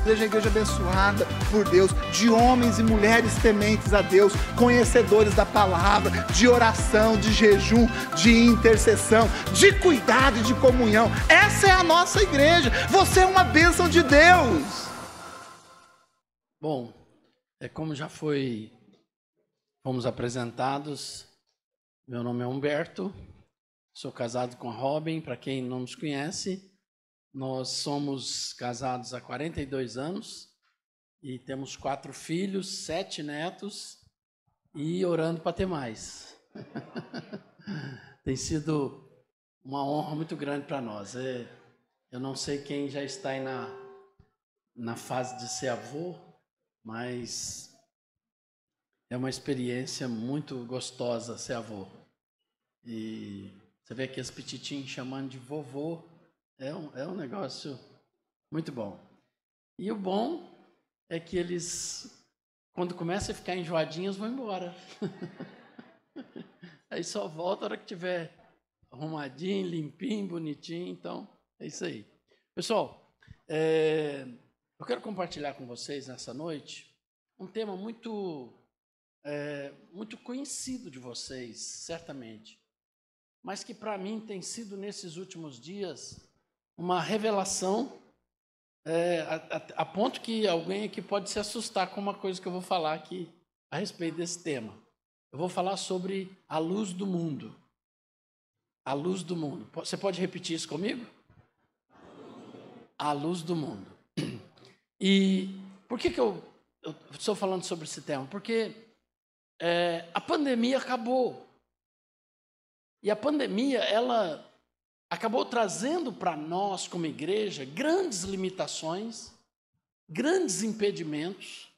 seja a igreja abençoada por Deus, de homens e mulheres tementes a Deus, conhecedores da palavra, de oração, de jejum, de intercessão, de cuidado e de comunhão. Essa é a nossa igreja. Você é uma bênção de Deus. Bom, como já fomos apresentados, meu nome é Humberto, sou casado com a Robin. Para quem não nos conhece, nós somos casados há 42 anos e temos 4 filhos, 7 netos e orando para ter mais. Tem sido uma honra muito grande para nós. Eu não sei quem já está aí na fase de ser avô, mas é uma experiência muito gostosa ser avô. E você vê aqui as petitinhas chamando de vovô. É um negócio muito bom. E o bom é que eles, quando começam a ficar enjoadinhos, vão embora. Aí só volta a hora que tiver arrumadinho, limpinho, bonitinho. Então, é isso aí. Pessoal, eu quero compartilhar com vocês nessa noite um tema muito conhecido de vocês, certamente, mas que para mim tem sido nesses últimos dias uma revelação, a ponto que alguém aqui pode se assustar com uma coisa que eu vou falar aqui a respeito desse tema. Eu vou falar sobre a luz do mundo. A luz do mundo. Você pode repetir isso comigo? A luz do mundo. E por que eu estou falando sobre esse tema? Porque a pandemia acabou. E a pandemia, ela acabou trazendo para nós, como igreja, grandes limitações, grandes impedimentos,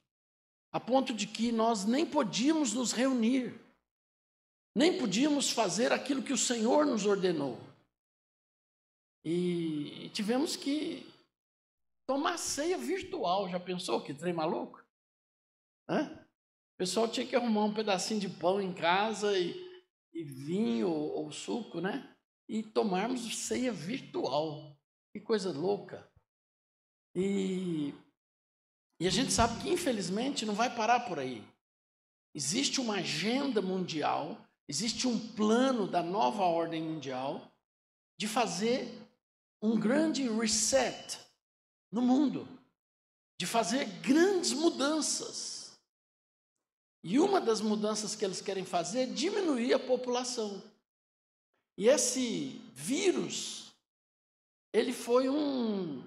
a ponto de que nós nem podíamos nos reunir, nem podíamos fazer aquilo que o Senhor nos ordenou. E tivemos que tomar ceia virtual. Já pensou que trem maluco? O pessoal tinha que arrumar um pedacinho de pão em casa e vinho ou suco, né? E tomarmos ceia virtual. Que coisa louca. E a gente sabe que, infelizmente, não vai parar por aí. Existe uma agenda mundial, existe um plano da nova ordem mundial de fazer um grande reset no mundo, de fazer grandes mudanças. E uma das mudanças que eles querem fazer é diminuir a população. E esse vírus, ele foi um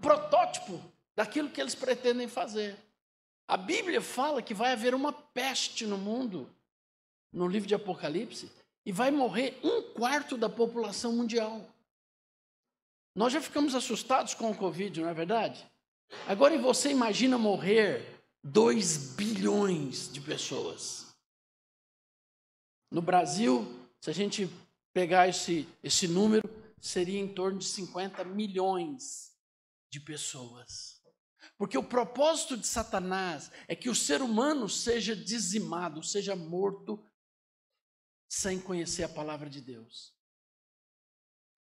protótipo daquilo que eles pretendem fazer. A Bíblia fala que vai haver uma peste no mundo, no livro de Apocalipse, e vai morrer 1/4 da população mundial. Nós já ficamos assustados com o Covid, não é verdade? Agora, você imagina morrer 2 bilhões de pessoas. No Brasil, se a gente pegar esse número, seria em torno de 50 milhões de pessoas. Porque o propósito de Satanás é que o ser humano seja dizimado, seja morto, sem conhecer a palavra de Deus.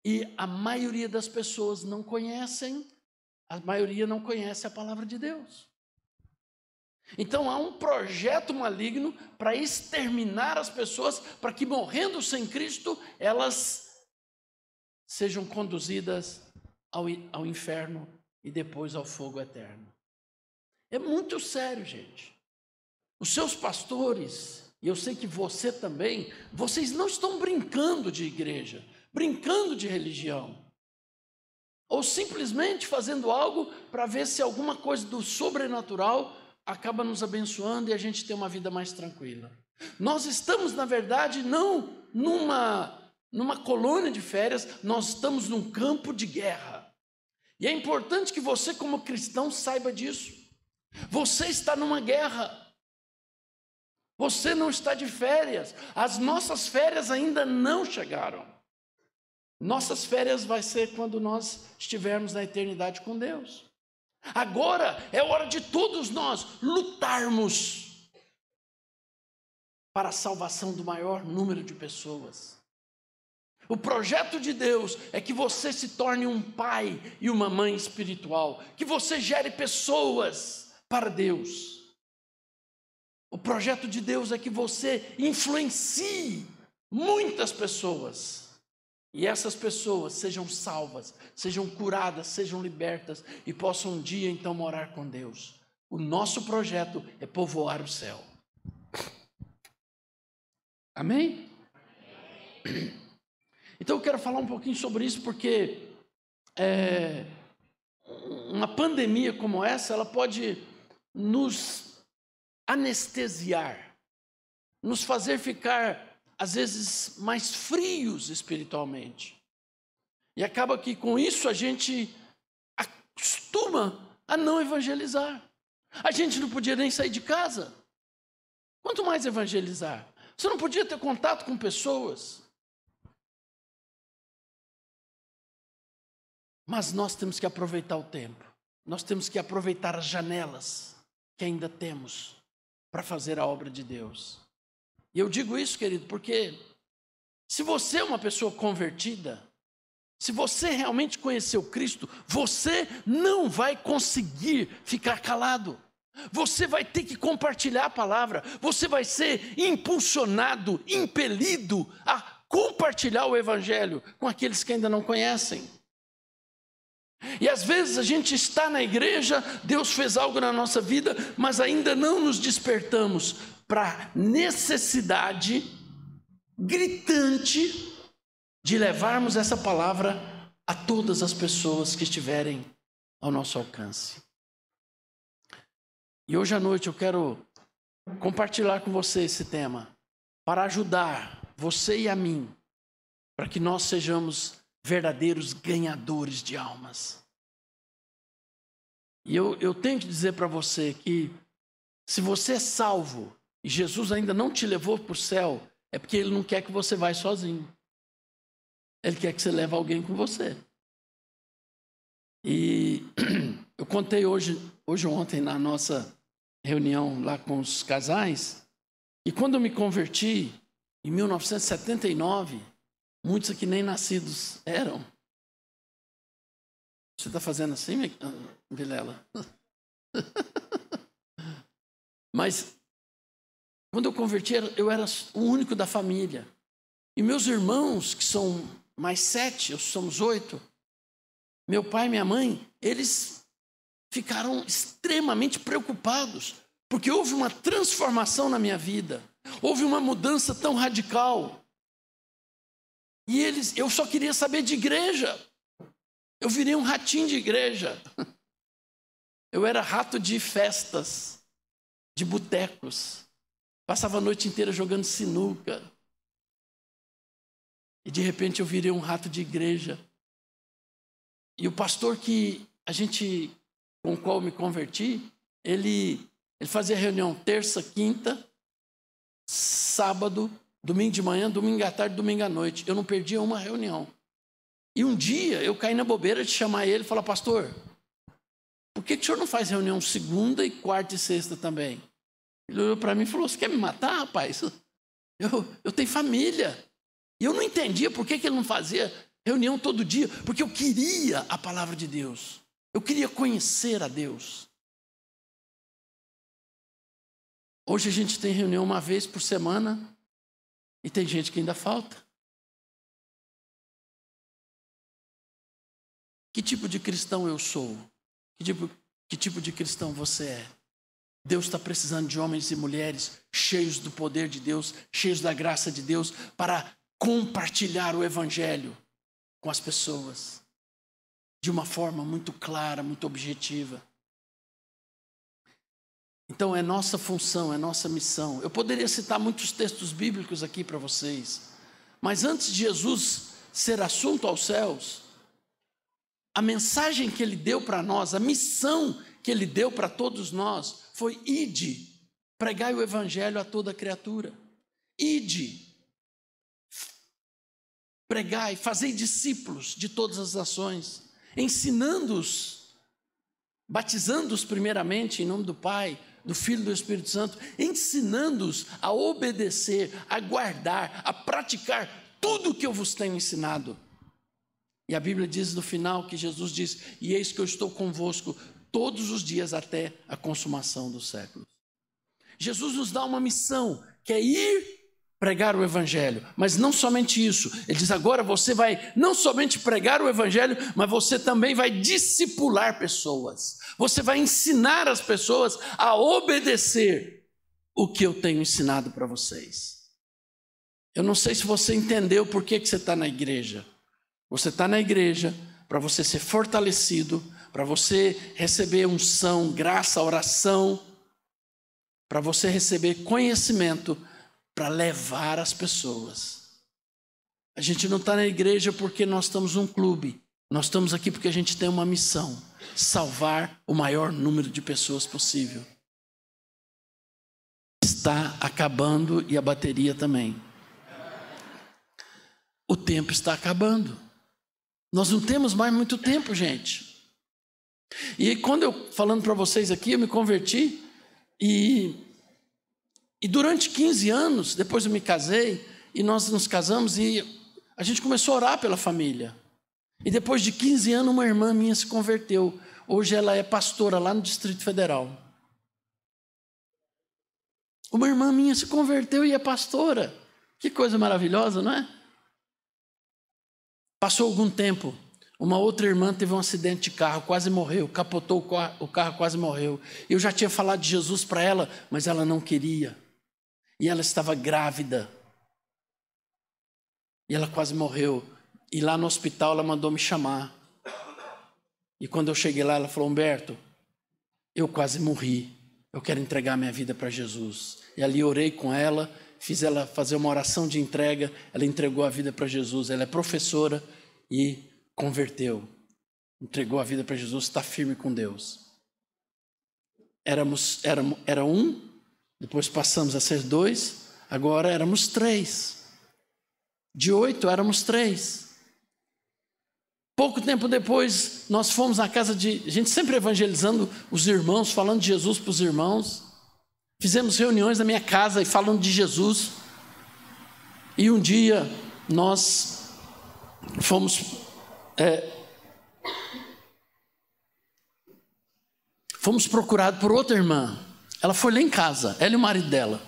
E a maioria das pessoas não conhecem, a maioria não conhece a palavra de Deus. Então há um projeto maligno para exterminar as pessoas, para que, morrendo sem Cristo, elas sejam conduzidas ao inferno e depois ao fogo eterno. É muito sério, gente. Os seus pastores, e eu sei que você também, vocês não estão brincando de igreja, brincando de religião, ou simplesmente fazendo algo para ver se alguma coisa do sobrenatural acaba nos abençoando e a gente tem uma vida mais tranquila. Nós estamos, na verdade, não numa colônia de férias, nós estamos num campo de guerra. E é importante que você, como cristão, saiba disso. Você está numa guerra. Você não está de férias. As nossas férias ainda não chegaram. Nossas férias vai ser quando nós estivermos na eternidade com Deus. Agora é hora de todos nós lutarmos para a salvação do maior número de pessoas. O projeto de Deus é que você se torne um pai e uma mãe espiritual, que você gere pessoas para Deus. O projeto de Deus é que você influencie muitas pessoas, e essas pessoas sejam salvas, sejam curadas, sejam libertas e possam um dia então morar com Deus. O nosso projeto é povoar o céu. Amém? Então eu quero falar um pouquinho sobre isso, porque uma pandemia como essa, ela pode nos anestesiar, nos fazer ficar, às vezes, mais frios espiritualmente. E acaba que com isso a gente acostuma a não evangelizar. A gente não podia nem sair de casa. Quanto mais evangelizar? Você não podia ter contato com pessoas. Mas nós temos que aproveitar o tempo. Nós temos que aproveitar as janelas que ainda temos para fazer a obra de Deus. E eu digo isso, querido, porque se você é uma pessoa convertida, se você realmente conheceu Cristo, você não vai conseguir ficar calado. Você vai ter que compartilhar a palavra. Você vai ser impulsionado, impelido a compartilhar o evangelho com aqueles que ainda não conhecem. E às vezes a gente está na igreja, Deus fez algo na nossa vida, mas ainda não nos despertamos para a necessidade gritante de levarmos essa palavra a todas as pessoas que estiverem ao nosso alcance. E hoje à noite eu quero compartilhar com você esse tema, para ajudar você e a mim, para que nós sejamos verdadeiros ganhadores de almas. E eu tenho que dizer para você que se você é salvo e Jesus ainda não te levou para o céu, é porque Ele não quer que você vá sozinho. Ele quer que você leve alguém com você. E eu contei hoje ou ontem na nossa reunião lá com os casais, e quando eu me converti em 1979, muitos aqui nem nascidos eram. Você está fazendo assim, Vilela? Mas, quando eu converti, eu era o único da família. E meus irmãos, que são mais 7, somos 8, meu pai e minha mãe, eles ficaram extremamente preocupados, porque houve uma transformação na minha vida. Houve uma mudança tão radical. E eu só queria saber de igreja. Eu virei um ratinho de igreja. Eu era rato de festas, de botecos. Passava a noite inteira jogando sinuca. E de repente eu virei um rato de igreja. E o pastor com o qual eu me converti, ele fazia reunião terça, quinta, sábado, domingo de manhã, domingo à tarde, domingo à noite. Eu não perdia uma reunião. E um dia eu caí na bobeira de chamar ele e falar: pastor, por que o senhor não faz reunião segunda e quarta e sexta também? Ele olhou para mim e falou: você quer me matar, rapaz? Eu tenho família. E eu não entendia por que ele não fazia reunião todo dia, porque eu queria a palavra de Deus. Eu queria conhecer a Deus. Hoje a gente tem reunião uma vez por semana e tem gente que ainda falta. Que tipo de cristão eu sou? Que tipo de cristão você é? Deus está precisando de homens e mulheres cheios do poder de Deus, cheios da graça de Deus, para compartilhar o evangelho com as pessoas de uma forma muito clara, muito objetiva. Então é nossa função, é nossa missão. Eu poderia citar muitos textos bíblicos aqui para vocês, mas antes de Jesus ser assunto aos céus, a mensagem que Ele deu para nós, a missão que Ele deu para todos nós foi: ide, pregai o evangelho a toda criatura. Ide, pregai, fazei discípulos de todas as nações, ensinando-os, batizando-os primeiramente em nome do Pai, do Filho e do Espírito Santo, ensinando-os a obedecer, a guardar, a praticar tudo o que eu vos tenho ensinado. E a Bíblia diz no final que Jesus diz: e eis que eu estou convosco todos os dias até a consumação dos séculos. Jesus nos dá uma missão, que é ir pregar o Evangelho, mas não somente isso. Ele diz: agora você vai não somente pregar o Evangelho, mas você também vai discipular pessoas. Você vai ensinar as pessoas a obedecer o que eu tenho ensinado para vocês. Eu não sei se você entendeu por que você está na igreja. Você está na igreja para você ser fortalecido, para você receber unção, graça, oração, para você receber conhecimento, para levar as pessoas. A gente não está na igreja porque nós estamos num clube. Nós estamos aqui porque a gente tem uma missão: salvar o maior número de pessoas possível. Está acabando e a bateria também. O tempo está acabando. Nós não temos mais muito tempo, gente. E quando eu, falando para vocês aqui, eu me converti e durante 15 anos, depois eu me casei e nós nos casamos e a gente começou a orar pela família. E depois de 15 anos, uma irmã minha se converteu. Hoje ela é pastora lá no Distrito Federal. Uma irmã minha se converteu e é pastora. Que coisa maravilhosa, não é? Passou algum tempo, uma outra irmã teve um acidente de carro, quase morreu, capotou o carro, quase morreu. Eu já tinha falado de Jesus para ela, mas ela não queria. E ela estava grávida. E ela quase morreu. E lá no hospital ela mandou me chamar. E quando eu cheguei lá, ela falou: Humberto, eu quase morri. Eu quero entregar minha vida para Jesus. E ali orei com ela, fiz ela fazer uma oração de entrega. Ela entregou a vida para Jesus. Ela é professora e converteu. Entregou a vida para Jesus, está firme com Deus. Era um, depois passamos a ser 2, agora éramos 3. De 8 éramos 3. Pouco tempo depois, nós fomos na casa de... A gente sempre evangelizando os irmãos, falando de Jesus para os irmãos. Fizemos reuniões na minha casa e falando de Jesus. E um dia nós fomos procurados por outra irmã. Ela foi lá em casa, ela e o marido dela.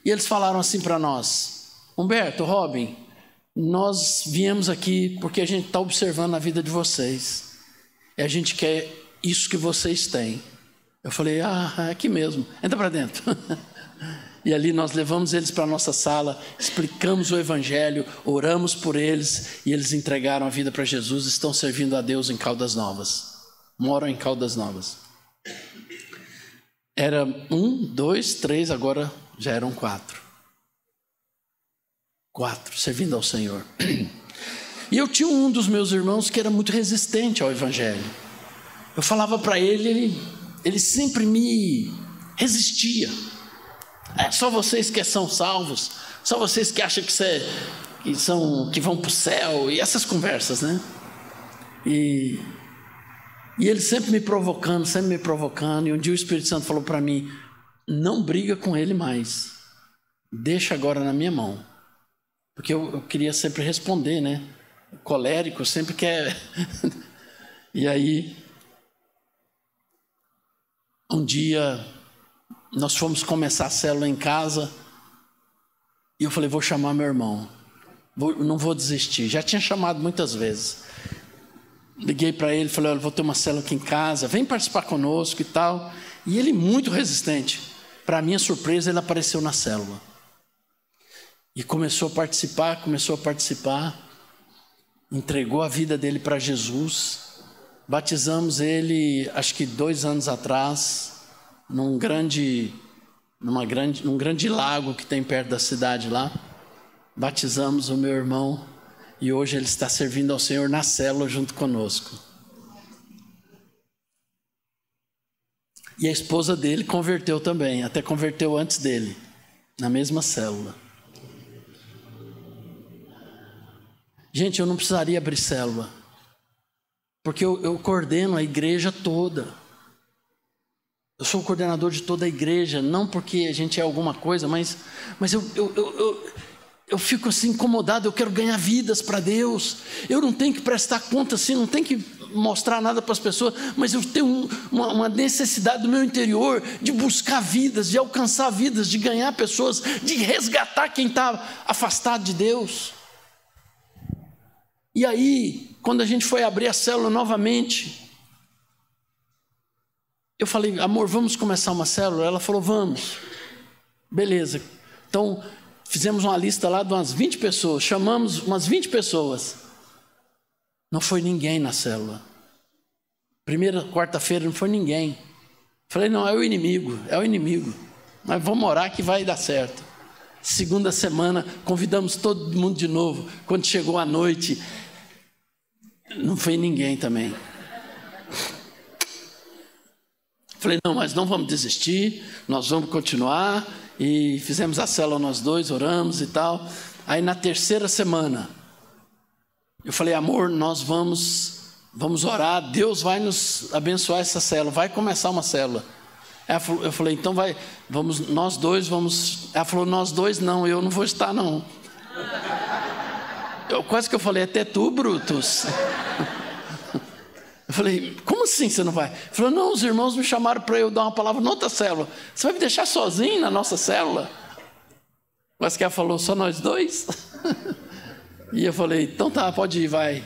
E eles falaram assim para nós: Humberto, Robin, nós viemos aqui porque a gente está observando a vida de vocês. E a gente quer isso que vocês têm. Eu falei: é aqui mesmo, entra para dentro. E ali nós levamos eles para a nossa sala, explicamos o Evangelho, oramos por eles e eles entregaram a vida para Jesus, estão servindo a Deus em Caldas Novas. Moram em Caldas Novas. Era 1, 2, 3, agora já eram 4. 4, servindo ao Senhor. E eu tinha um dos meus irmãos que era muito resistente ao Evangelho. Eu falava para ele sempre me resistia. É só vocês que são salvos, só vocês que acham que vão para o céu, e essas conversas, né? E ele sempre me provocando, e um dia o Espírito Santo falou para mim: não briga com ele mais, deixa agora na minha mão. Porque eu queria sempre responder, né? O colérico sempre quer. E aí, um dia, nós fomos começar a célula em casa, e eu falei: vou chamar meu irmão, não vou desistir. Já tinha chamado muitas vezes. Liguei para ele, falei: olha, vou ter uma célula aqui em casa, vem participar conosco e tal. E ele, muito resistente. Para minha surpresa, ele apareceu na célula. E começou a participar, entregou a vida dele para Jesus. Batizamos ele, acho que 2 anos atrás, num grande lago que tem perto da cidade lá. Batizamos o meu irmão e hoje ele está servindo ao Senhor na célula junto conosco. E a esposa dele converteu também, até converteu antes dele, na mesma célula. Gente, eu não precisaria abrir célula, porque eu coordeno a igreja toda. Eu sou o coordenador de toda a igreja, não porque a gente é alguma coisa, mas eu fico assim incomodado, eu quero ganhar vidas para Deus. Eu não tenho que prestar conta assim, não tenho que mostrar nada para as pessoas, mas eu tenho uma necessidade do meu interior de buscar vidas, de alcançar vidas, de ganhar pessoas, de resgatar quem está afastado de Deus. E aí, quando a gente foi abrir a célula novamente, eu falei, amor, vamos começar uma célula? Ela falou, vamos. Beleza. Então, fizemos uma lista lá de umas 20 pessoas, chamamos umas 20 pessoas. Não foi ninguém na célula. Primeira quarta-feira não foi ninguém. Falei, não, é o inimigo. Mas vamos orar que vai dar certo. Segunda semana, convidamos todo mundo de novo. Quando chegou a noite, não foi ninguém também. Falei, não, mas não vamos desistir, nós vamos continuar. E fizemos a célula nós dois, oramos e tal. Aí na terceira semana, eu falei, amor, nós vamos orar, Deus vai nos abençoar essa célula, vai começar uma célula. Eu falei, então nós dois vamos. Ela falou, nós dois não, eu não vou estar não. Quase que eu falei, até tu, Brutus. Eu falei, como assim você não vai? Ele falou, não, os irmãos me chamaram para eu dar uma palavra na outra célula. Você vai me deixar sozinho na nossa célula? Mas que ela falou, só nós dois? E eu falei, então tá, pode ir, vai.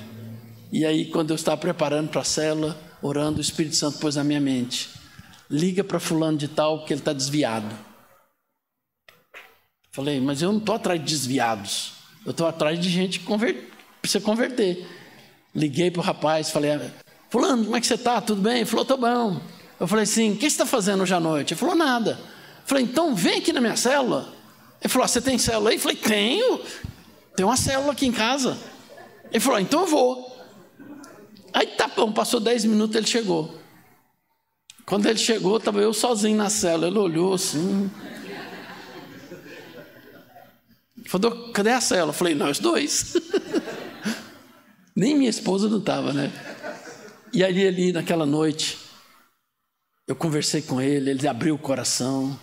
E aí, quando eu estava preparando para a célula, orando, o Espírito Santo pôs na minha mente, liga para fulano de tal que ele está desviado. Falei, mas eu não estou atrás de desviados, eu estou atrás de gente para você converter. Liguei para o rapaz, falei, fulano, como é que você está? Tudo bem? Ele falou, estou bom. Eu falei assim, o que você está fazendo hoje à noite? Ele falou, nada. Eu falei, então vem aqui na minha célula. Ele falou, você tem célula aí? Eu falei, tenho. Tem uma célula aqui em casa. Ele falou, então eu vou. Aí tá bom, passou 10 minutos, ele chegou. Quando ele chegou, estava eu sozinho na célula. Ele olhou assim. Falou, cadê a célula? Eu falei, nós dois. Nem minha esposa não estava, né? E aí ali naquela noite, eu conversei com ele abriu o coração,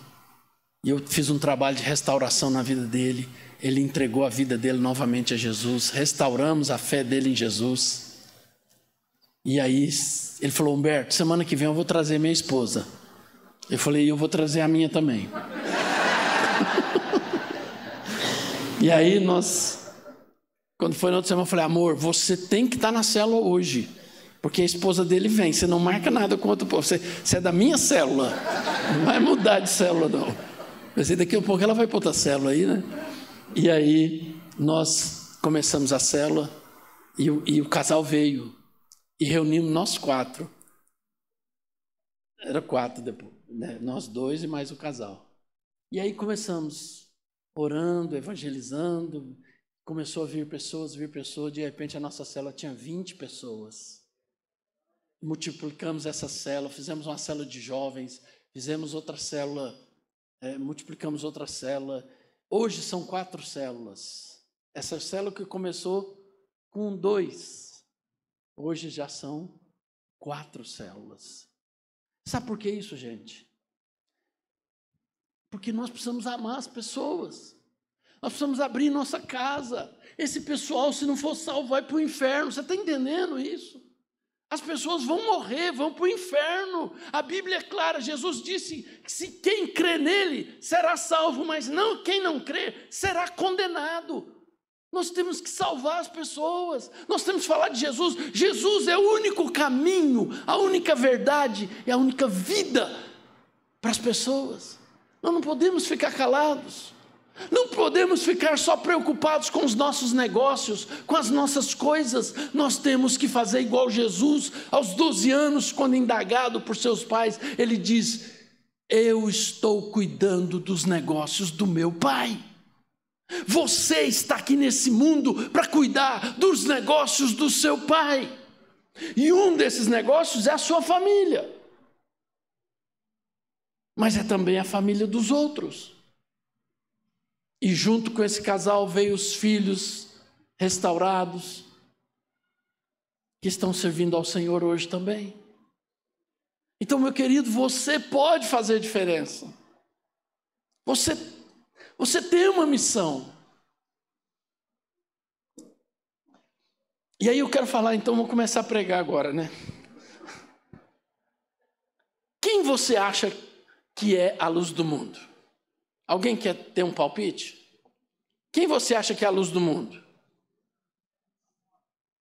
e eu fiz um trabalho de restauração na vida dele. Ele entregou a vida dele novamente a Jesus, restauramos a fé dele em Jesus. E aí ele falou, Humberto, semana que vem eu vou trazer minha esposa. Eu falei, eu vou trazer a minha também. E aí quando foi na outra semana, eu falei, amor, você tem que estar na célula hoje, porque a esposa dele vem, você não marca nada com outro povo, você é da minha célula, não vai mudar de célula não. Mas daqui a pouco ela vai para outra célula aí, né? E aí nós começamos a célula, e o casal veio, e reunimos nós 4. Era 4 depois, né? Nós 2 e mais o casal. E aí começamos orando, evangelizando, começou a vir pessoas, de repente a nossa célula tinha 20 pessoas. Multiplicamos essa célula, fizemos uma célula de jovens, fizemos outra célula, multiplicamos outra célula. Hoje são 4 células. Essa célula que começou com 2, hoje já são 4 células. Sabe por que isso, gente? Porque nós precisamos amar as pessoas. Nós precisamos abrir nossa casa. Esse pessoal, se não for salvo, vai para o inferno. Você está entendendo isso? As pessoas vão morrer, vão para o inferno. A Bíblia é clara, Jesus disse que se quem crê nele será salvo, mas não quem não crê será condenado. Nós temos que salvar as pessoas, nós temos que falar de Jesus. Jesus é o único caminho, a única verdade e a única vida para as pessoas. Nós não podemos ficar calados. Não podemos ficar só preocupados com os nossos negócios, com as nossas coisas. Nós temos que fazer igual Jesus. Aos 12 anos, quando indagado por seus pais, ele diz: eu estou cuidando dos negócios do meu pai. Você está aqui nesse mundo para cuidar dos negócios do seu pai. E um desses negócios é a sua família. Mas é também a família dos outros. E junto com esse casal veio os filhos restaurados, que estão servindo ao Senhor hoje também. Então, meu querido, você pode fazer diferença. Você tem uma missão. E aí eu quero falar, então, vou começar a pregar agora, né? Quem você acha que é a luz do mundo? Alguém quer ter um palpite? Quem você acha que é a luz do mundo?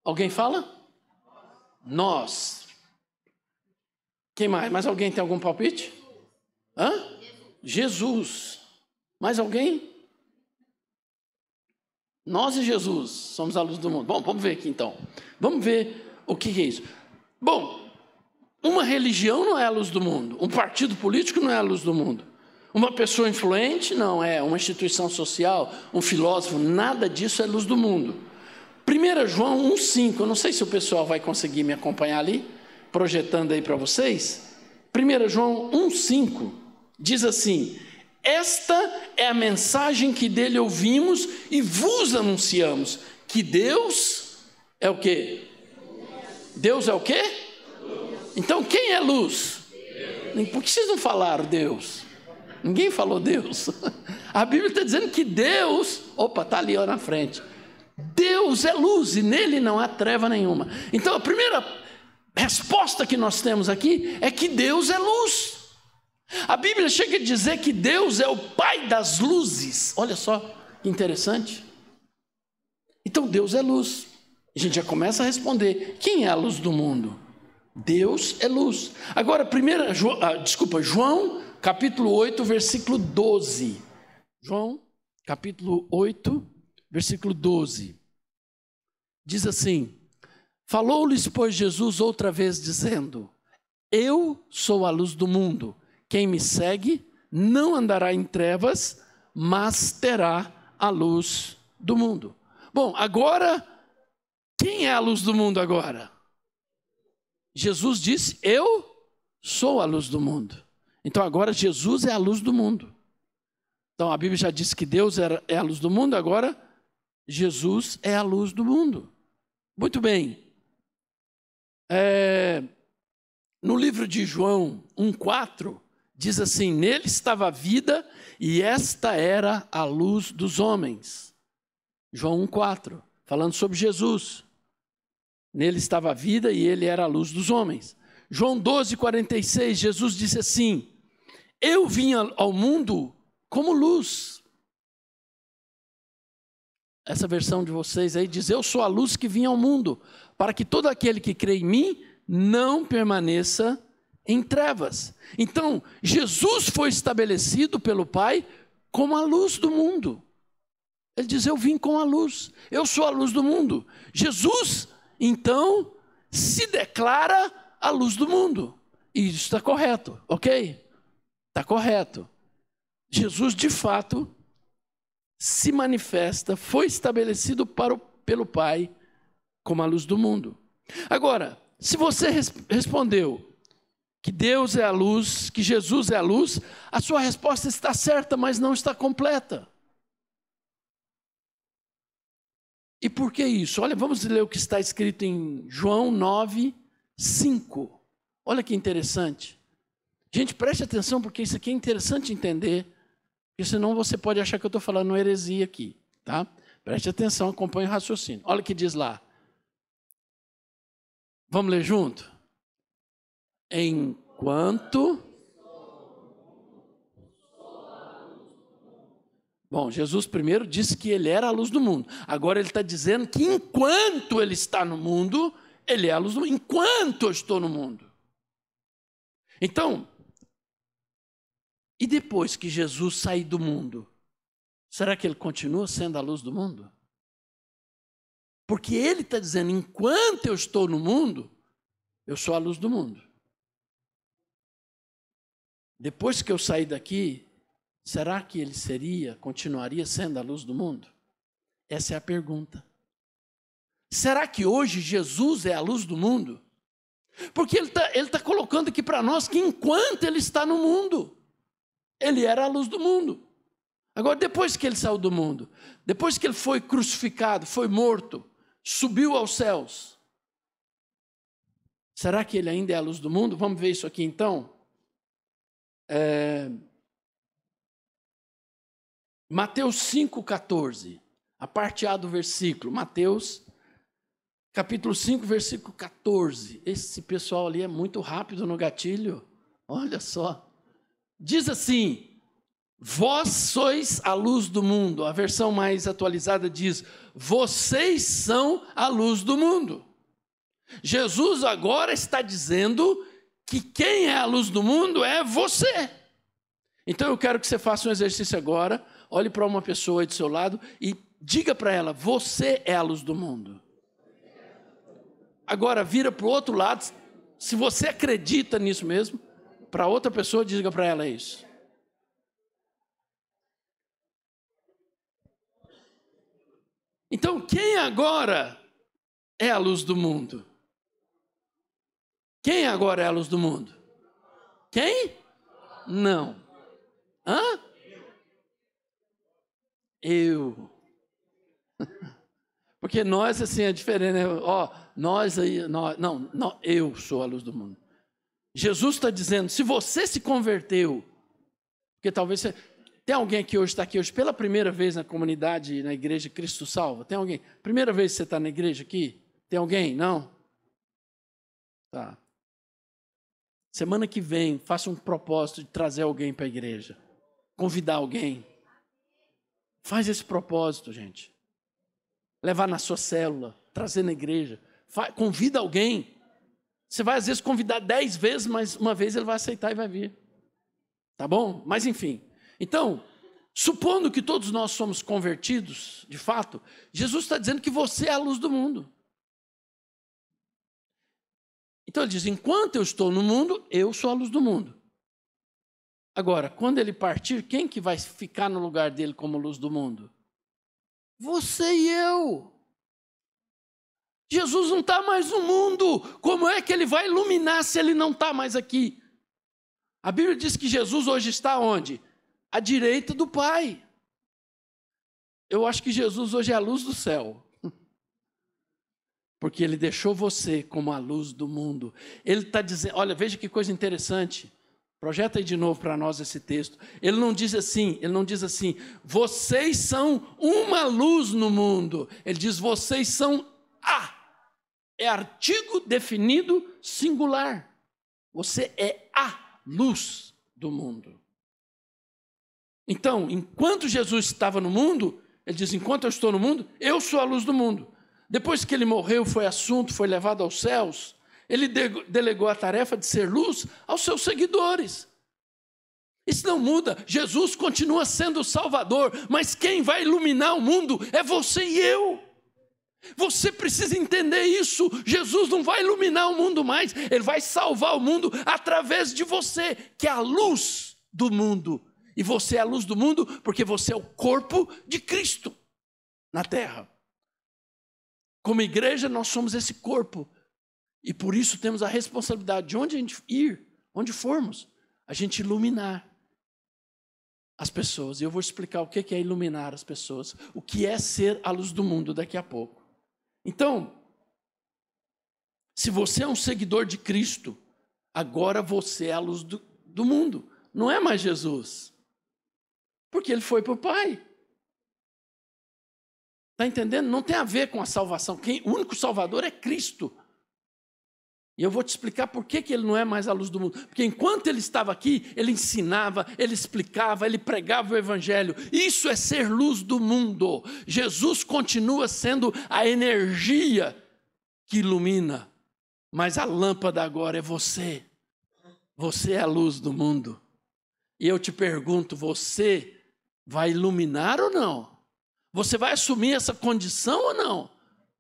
Alguém fala? Nós. Quem mais? Mais alguém tem algum palpite? Hã? Jesus. Mais alguém? Nós e Jesus somos a luz do mundo. Bom, vamos ver aqui então. Vamos ver o que é isso. Bom, uma religião não é a luz do mundo. Um partido político não é a luz do mundo. Uma pessoa influente não é. Uma instituição social, um filósofo, nada disso é luz do mundo. 1 João 1,5. Eu não sei se o pessoal vai conseguir me acompanhar ali, projetando aí para vocês. 1 João 1,5 diz assim: esta é a mensagem que dele ouvimos e vos anunciamos, que Deus é o quê? Deus é o quê? Então quem é luz? Por que vocês não falaram Deus? Ninguém falou Deus. A Bíblia está dizendo que Deus, está ali ó, na frente. Deus é luz e nele não há treva nenhuma. Então a primeira resposta que nós temos aqui é que Deus é luz. A Bíblia chega a dizer que Deus é o Pai das luzes. Olha só que interessante. Então Deus é luz. A gente já começa a responder: quem é a luz do mundo? Deus é luz. Agora, João, capítulo 8, versículo 12. João, capítulo 8, versículo 12. Diz assim: falou-lhes, pois, Jesus outra vez, dizendo: eu sou a luz do mundo. Quem me segue não andará em trevas, mas terá a luz do mundo. Bom, agora, quem é a luz do mundo agora? Jesus disse: eu sou a luz do mundo. Então agora Jesus é a luz do mundo. Então a Bíblia já disse que Deus é a luz do mundo, agora Jesus é a luz do mundo. Muito bem. No livro de João 1,4, diz assim: nele estava a vida e esta era a luz dos homens. João 1,4, falando sobre Jesus. Nele estava a vida e ele era a luz dos homens. João 12,46, Jesus disse assim: eu vim ao mundo como luz. Essa versão de vocês aí diz: eu sou a luz que vim ao mundo, para que todo aquele que crê em mim não permaneça em trevas. Então, Jesus foi estabelecido pelo Pai como a luz do mundo. Ele diz: eu vim com a luz, eu sou a luz do mundo. Jesus, então, se declara a luz do mundo. E isso está correto, ok? Está correto. Jesus, de fato, se manifesta, foi estabelecido pelo Pai como a luz do mundo. Agora, se você respondeu que Deus é a luz, que Jesus é a luz, a sua resposta está certa, mas não está completa. E por que isso? Olha, vamos ler o que está escrito em João 9:5. Olha que interessante. Gente, preste atenção, porque isso aqui é interessante entender, porque senão você pode achar que eu estou falando uma heresia aqui, tá? Preste atenção, acompanhe o raciocínio. Olha o que diz lá. Vamos ler junto? Enquanto... Bom, Jesus primeiro disse que ele era a luz do mundo. Agora ele está dizendo que enquanto ele está no mundo, ele é a luz do mundo. Enquanto eu estou no mundo. Então, e depois que Jesus sair do mundo, será que ele continua sendo a luz do mundo? Porque ele está dizendo: enquanto eu estou no mundo, eu sou a luz do mundo. Depois que eu sair daqui, será que ele continuaria sendo a luz do mundo? Essa é a pergunta. Será que hoje Jesus é a luz do mundo? Porque ele tá colocando aqui para nós que enquanto ele está no mundo, ele era a luz do mundo. Agora, depois que ele saiu do mundo, depois que ele foi crucificado, foi morto, subiu aos céus, será que ele ainda é a luz do mundo? Vamos ver isso aqui então. Mateus 5,14, a parte A do versículo. Mateus, capítulo 5, versículo 14. Esse pessoal ali é muito rápido no gatilho. Olha só. Diz assim: vós sois a luz do mundo. A versão mais atualizada diz: vocês são a luz do mundo. Jesus agora está dizendo que quem é a luz do mundo é você. Então eu quero que você faça um exercício agora. Olhe para uma pessoa aí do seu lado e diga para ela: você é a luz do mundo. Agora vira para o outro lado. Se você acredita nisso mesmo, para outra pessoa, diga para ela isso. Então, quem agora é a luz do mundo? Quem agora é a luz do mundo? Quem? Não. Hã? Eu. Porque nós, assim, é diferente, né? Ó, nós aí, não, eu sou a luz do mundo. Jesus está dizendo, se você se converteu, porque talvez você... Tem alguém que hoje está aqui hoje pela primeira vez na comunidade, na igreja Cristo Salva? Tem alguém? Primeira vez que você está na igreja aqui? Tem alguém? Não? Tá. Semana que vem, faça um propósito de trazer alguém para a igreja. Convidar alguém. Faz esse propósito, gente. Levar na sua célula, trazer na igreja. Convida alguém. Você vai, às vezes, convidar 10 vezes, mas uma vez ele vai aceitar e vai vir. Tá bom? Mas, enfim. Então, supondo que todos nós somos convertidos, de fato, Jesus está dizendo que você é a luz do mundo. Então ele diz, enquanto eu estou no mundo, eu sou a luz do mundo. Agora, quando ele partir, quem que vai ficar no lugar dele como luz do mundo? Você e eu. Jesus não está mais no mundo. Como é que ele vai iluminar se ele não está mais aqui? A Bíblia diz que Jesus hoje está onde? À direita do Pai. Eu acho que Jesus hoje é a luz do céu. Porque ele deixou você como a luz do mundo. Ele está dizendo, olha, veja que coisa interessante. Projeta aí de novo para nós esse texto. Ele não diz assim, vocês são uma luz no mundo. Ele diz, vocês são a. É artigo definido singular. Você é a luz do mundo. Então, enquanto Jesus estava no mundo, ele diz, enquanto eu estou no mundo, eu sou a luz do mundo. Depois que ele morreu, foi assunto, foi levado aos céus, ele delegou a tarefa de ser luz aos seus seguidores. Isso não muda, Jesus continua sendo o Salvador, mas quem vai iluminar o mundo é você e eu. Você precisa entender isso. Jesus não vai iluminar o mundo mais, ele vai salvar o mundo através de você, que é a luz do mundo. E você é a luz do mundo porque você é o corpo de Cristo na terra. Como igreja, nós somos esse corpo. E por isso temos a responsabilidade de onde a gente ir, onde formos, a gente iluminar as pessoas. E eu vou explicar o que é iluminar as pessoas, o que é ser a luz do mundo daqui a pouco. Então, se você é um seguidor de Cristo, agora você é a luz do mundo. Não é mais Jesus. Porque ele foi para o Pai. Está entendendo? Não tem a ver com a salvação. O único Salvador é Cristo. E eu vou te explicar por que ele não é mais a luz do mundo. Porque enquanto ele estava aqui, ele ensinava, ele explicava, ele pregava o Evangelho. Isso é ser luz do mundo. Jesus continua sendo a energia que ilumina. Mas a lâmpada agora é você. Você é a luz do mundo. E eu te pergunto, você vai iluminar ou não? Você vai assumir essa condição ou não?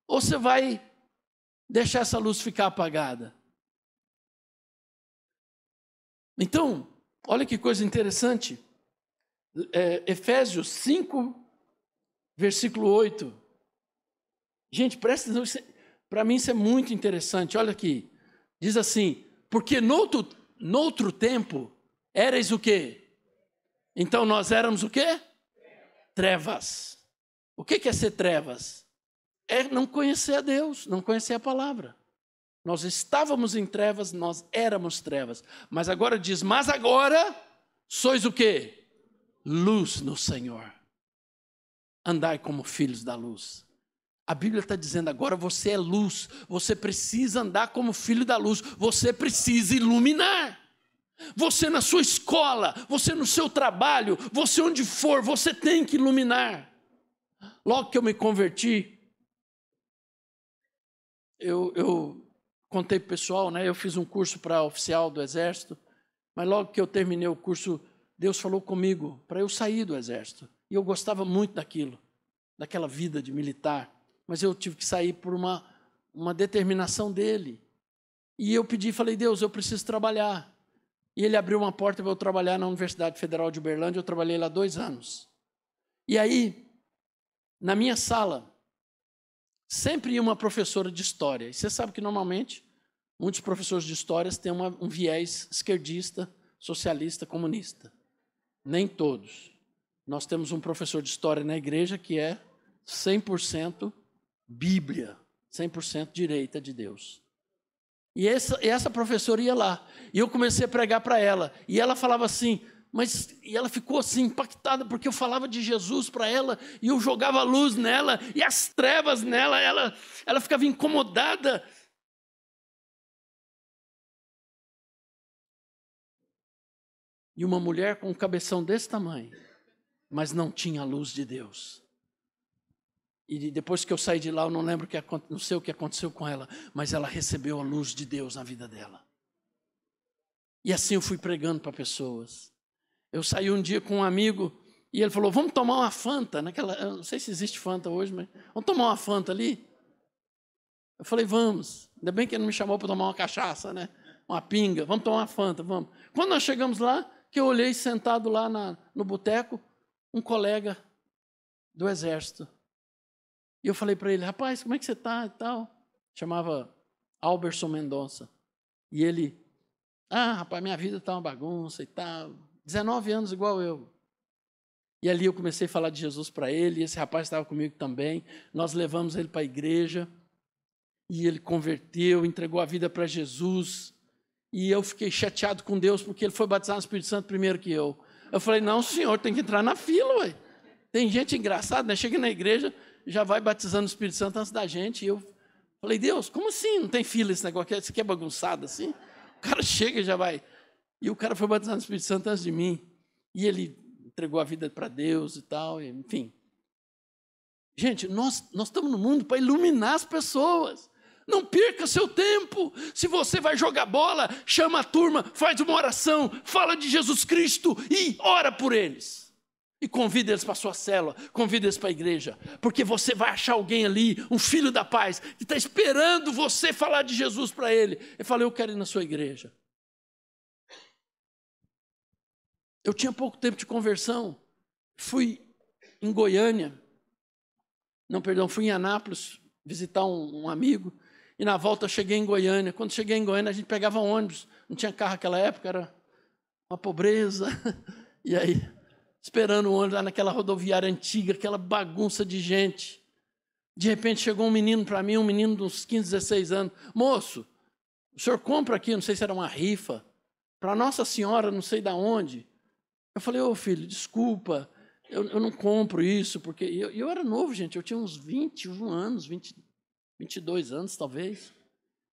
Ou você vai deixar essa luz ficar apagada? Então, olha que coisa interessante. Efésios 5, versículo 8. Gente, presta atenção, para mim isso é muito interessante. Olha aqui. Diz assim, porque noutro tempo, erais o quê? Então nós éramos o quê? Trevas. O que é ser trevas? É não conhecer a Deus, não conhecer a palavra. Nós estávamos em trevas, nós éramos trevas. Mas agora diz, mas agora sois o quê? Luz no Senhor. Andai como filhos da luz. A Bíblia está dizendo agora, você é luz, você precisa andar como filho da luz, você precisa iluminar. Você na sua escola, você no seu trabalho, você onde for, você tem que iluminar. Logo que eu me converti, eu contei para o pessoal, né? Eu fiz um curso para oficial do Exército, mas logo que eu terminei o curso, Deus falou comigo para eu sair do Exército. E eu gostava muito daquilo, daquela vida de militar, mas eu tive que sair por uma determinação dele. E eu pedi, falei, Deus, eu preciso trabalhar. E ele abriu uma porta para eu trabalhar na Universidade Federal de Uberlândia, eu trabalhei lá 2 anos. E aí, na minha sala, sempre ia uma professora de história. E você sabe que, normalmente, muitos professores de história têm um viés esquerdista, socialista, comunista. Nem todos. Nós temos um professor de história na igreja que é 100% Bíblia, 100% direita de Deus. E essa professora ia lá, e eu comecei a pregar para ela, e ela falava assim, e ela ficou assim impactada, porque eu falava de Jesus para ela, e eu jogava luz nela, e as trevas nela, ela ficava incomodada. E uma mulher com um cabeção desse tamanho, mas não tinha a luz de Deus. E depois que eu saí de lá, eu não sei o que aconteceu com ela, mas ela recebeu a luz de Deus na vida dela. E assim eu fui pregando para pessoas. Eu saí um dia com um amigo e ele falou, vamos tomar uma Fanta, eu não sei se existe Fanta hoje, mas vamos tomar uma Fanta ali? Eu falei, vamos. Ainda bem que ele não me chamou para tomar uma cachaça, né? Uma pinga, vamos tomar uma Fanta, vamos. Quando nós chegamos lá, que eu olhei sentado lá no boteco, um colega do Exército. E eu falei para ele, rapaz, como é que você está e tal? Chamava Alberson Mendonça. E ele, rapaz, minha vida está uma bagunça e tal. 19 anos igual eu. E ali eu comecei a falar de Jesus para ele, e esse rapaz estava comigo também. Nós levamos ele para a igreja, e ele converteu, entregou a vida para Jesus. E eu fiquei chateado com Deus, porque ele foi batizado no Espírito Santo primeiro que eu. Eu falei, não, senhor, tem que entrar na fila, ué. Tem gente engraçada, né? Chega na igreja, já vai batizando o Espírito Santo antes da gente. E eu falei, Deus, como assim? Não tem fila esse negócio? Isso aqui é bagunçado assim? O cara chega e já vai. E o cara foi batizado no Espírito Santo antes de mim. E ele entregou a vida para Deus e tal, enfim. Gente, nós estamos no mundo para iluminar as pessoas. Não perca seu tempo. Se você vai jogar bola, chama a turma, faz uma oração, fala de Jesus Cristo e ora por eles. E convida eles para a sua célula, convida eles para a igreja, porque você vai achar alguém ali, um filho da paz, que está esperando você falar de Jesus para ele. Ele fala, eu quero ir na sua igreja. Eu tinha pouco tempo de conversão, fui em Goiânia, fui em Anápolis visitar um amigo, e na volta eu cheguei em Goiânia. Quando cheguei em Goiânia, a gente pegava ônibus, não tinha carro naquela época, era uma pobreza, e aí, esperando o ônibus lá naquela rodoviária antiga, aquela bagunça de gente. De repente chegou um menino para mim, um menino de uns 15, 16 anos. Moço, o senhor compra aqui, não sei se era uma rifa, para Nossa Senhora, não sei de onde. Eu falei, ô filho, desculpa, eu não compro isso, porque eu era novo, gente, eu tinha uns 21 anos, 22 anos talvez.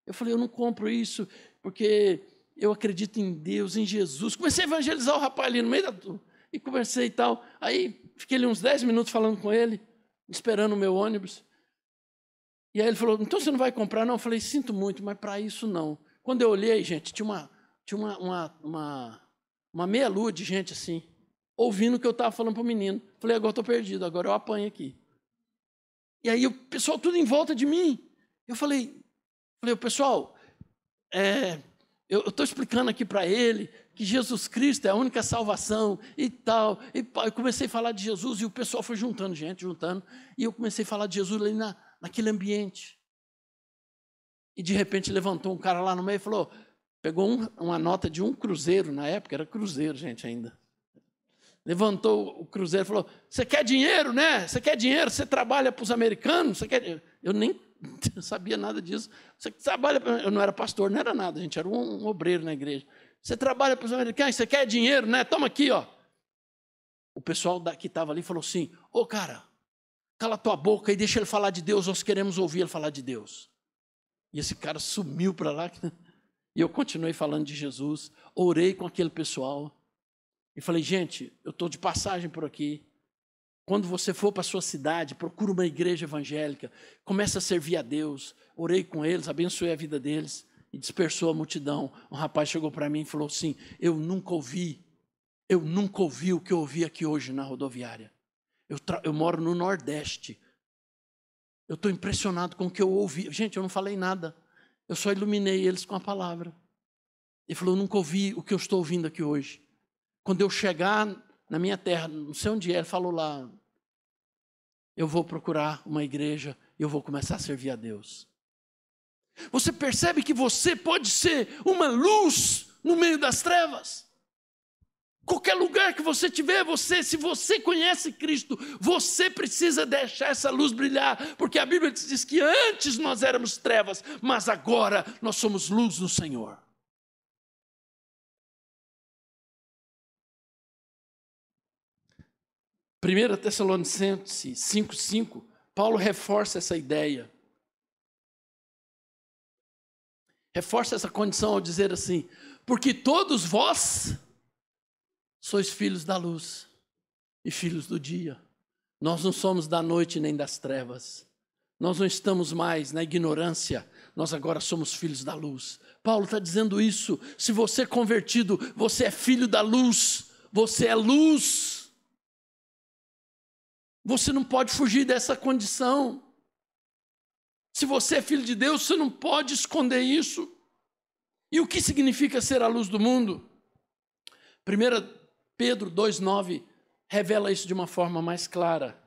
Eu falei, eu não compro isso, porque eu acredito em Deus, em Jesus. Comecei a evangelizar o rapaz ali no meio da turma. E conversei e tal. Aí fiquei ali uns 10 minutos falando com ele, esperando o meu ônibus. E aí ele falou, então você não vai comprar, não? Eu falei, sinto muito, mas para isso não. Quando eu olhei, gente, tinha uma meia-lua de gente assim, ouvindo o que eu estava falando para o menino. Falei, agora estou perdido, agora eu apanho aqui. E aí o pessoal tudo em volta de mim. Eu falei, pessoal, eu estou explicando aqui para ele que Jesus Cristo é a única salvação e tal. E eu comecei a falar de Jesus e o pessoal foi juntando, e eu comecei a falar de Jesus ali naquele ambiente. E de repente levantou um cara lá no meio e falou, pegou uma nota de 1 cruzeiro, na época era cruzeiro, gente, ainda. Levantou o cruzeiro e falou, você quer dinheiro, né? Você quer dinheiro? Você trabalha para os americanos? Você quer... Eu nem sabia nada disso. Você trabalha... Eu não era pastor, não era nada, gente, era um obreiro na igreja. Você trabalha para os americanos, você quer dinheiro, né? Toma aqui, ó. O pessoal que estava ali falou assim, ô cara, cala tua boca e deixa ele falar de Deus, nós queremos ouvir ele falar de Deus. E esse cara sumiu para lá, e eu continuei falando de Jesus, orei com aquele pessoal, e falei, gente, eu estou de passagem por aqui, quando você for para a sua cidade, procura uma igreja evangélica, comece a servir a Deus. Orei com eles, abençoei a vida deles e dispersou a multidão. Um rapaz chegou para mim e falou assim, eu nunca ouvi o que eu ouvi aqui hoje na rodoviária. Eu moro no Nordeste. Eu estou impressionado com o que eu ouvi. Gente, eu não falei nada. Eu só iluminei eles com a palavra. Ele falou, eu nunca ouvi o que eu estou ouvindo aqui hoje. Quando eu chegar na minha terra, não sei onde é, ele falou lá, eu vou procurar uma igreja e eu vou começar a servir a Deus. Você percebe que você pode ser uma luz no meio das trevas? Qualquer lugar que você tiver, se você conhece Cristo, você precisa deixar essa luz brilhar, porque a Bíblia diz que antes nós éramos trevas, mas agora nós somos luz no Senhor. Primeira Tessalonicenses 5:5, Paulo reforça essa ideia. Reforça essa condição ao dizer assim, porque todos vós sois filhos da luz e filhos do dia. Nós não somos da noite nem das trevas. Nós não estamos mais na ignorância, nós agora somos filhos da luz. Paulo está dizendo isso, se você é convertido, você é filho da luz, você é luz. Você não pode fugir dessa condição. Se você é filho de Deus, você não pode esconder isso. E o que significa ser a luz do mundo? 1 Pedro 2,9 revela isso de uma forma mais clara.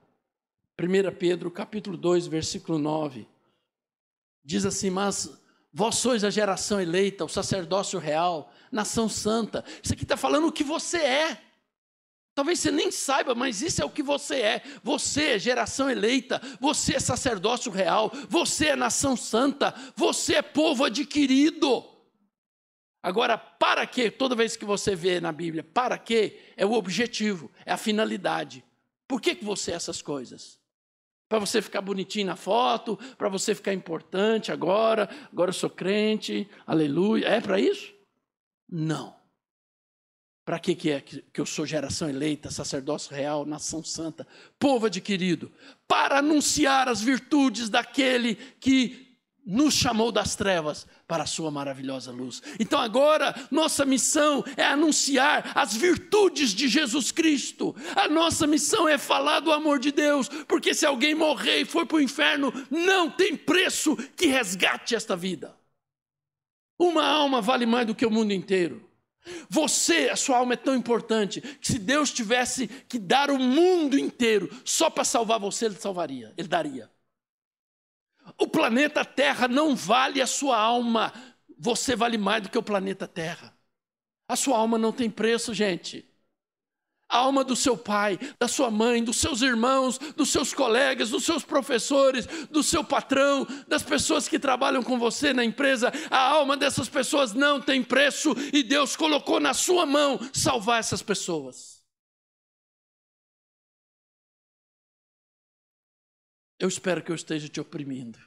1 Pedro, capítulo 2, versículo 9. Diz assim, mas vós sois a geração eleita, o sacerdócio real, nação santa. Isso aqui está falando o que você é. Talvez você nem saiba, mas isso é o que você é. Você é geração eleita, você é sacerdócio real, você é nação santa, você é povo adquirido. Agora, para quê? Toda vez que você vê na Bíblia, para quê? É o objetivo, é a finalidade. Por que você é essas coisas? Para você ficar bonitinho na foto, para você ficar importante agora eu sou crente, aleluia. É para isso? Não. Para que é que eu sou geração eleita, sacerdócio real, nação santa, povo adquirido? Para anunciar as virtudes daquele que nos chamou das trevas para a sua maravilhosa luz. Então agora, nossa missão é anunciar as virtudes de Jesus Cristo. A nossa missão é falar do amor de Deus, porque se alguém morrer e for para o inferno, não tem preço que resgate esta vida. Uma alma vale mais do que o mundo inteiro. A sua alma é tão importante que se Deus tivesse que dar o mundo inteiro só para salvar você, Ele salvaria, Ele daria. O planeta Terra não vale a sua alma, você vale mais do que o planeta Terra. A sua alma não tem preço, gente. A alma do seu pai, da sua mãe, dos seus irmãos, dos seus colegas, dos seus professores, do seu patrão, das pessoas que trabalham com você na empresa, a alma dessas pessoas não tem preço e Deus colocou na sua mão salvar essas pessoas. Eu espero que eu esteja te oprimindo.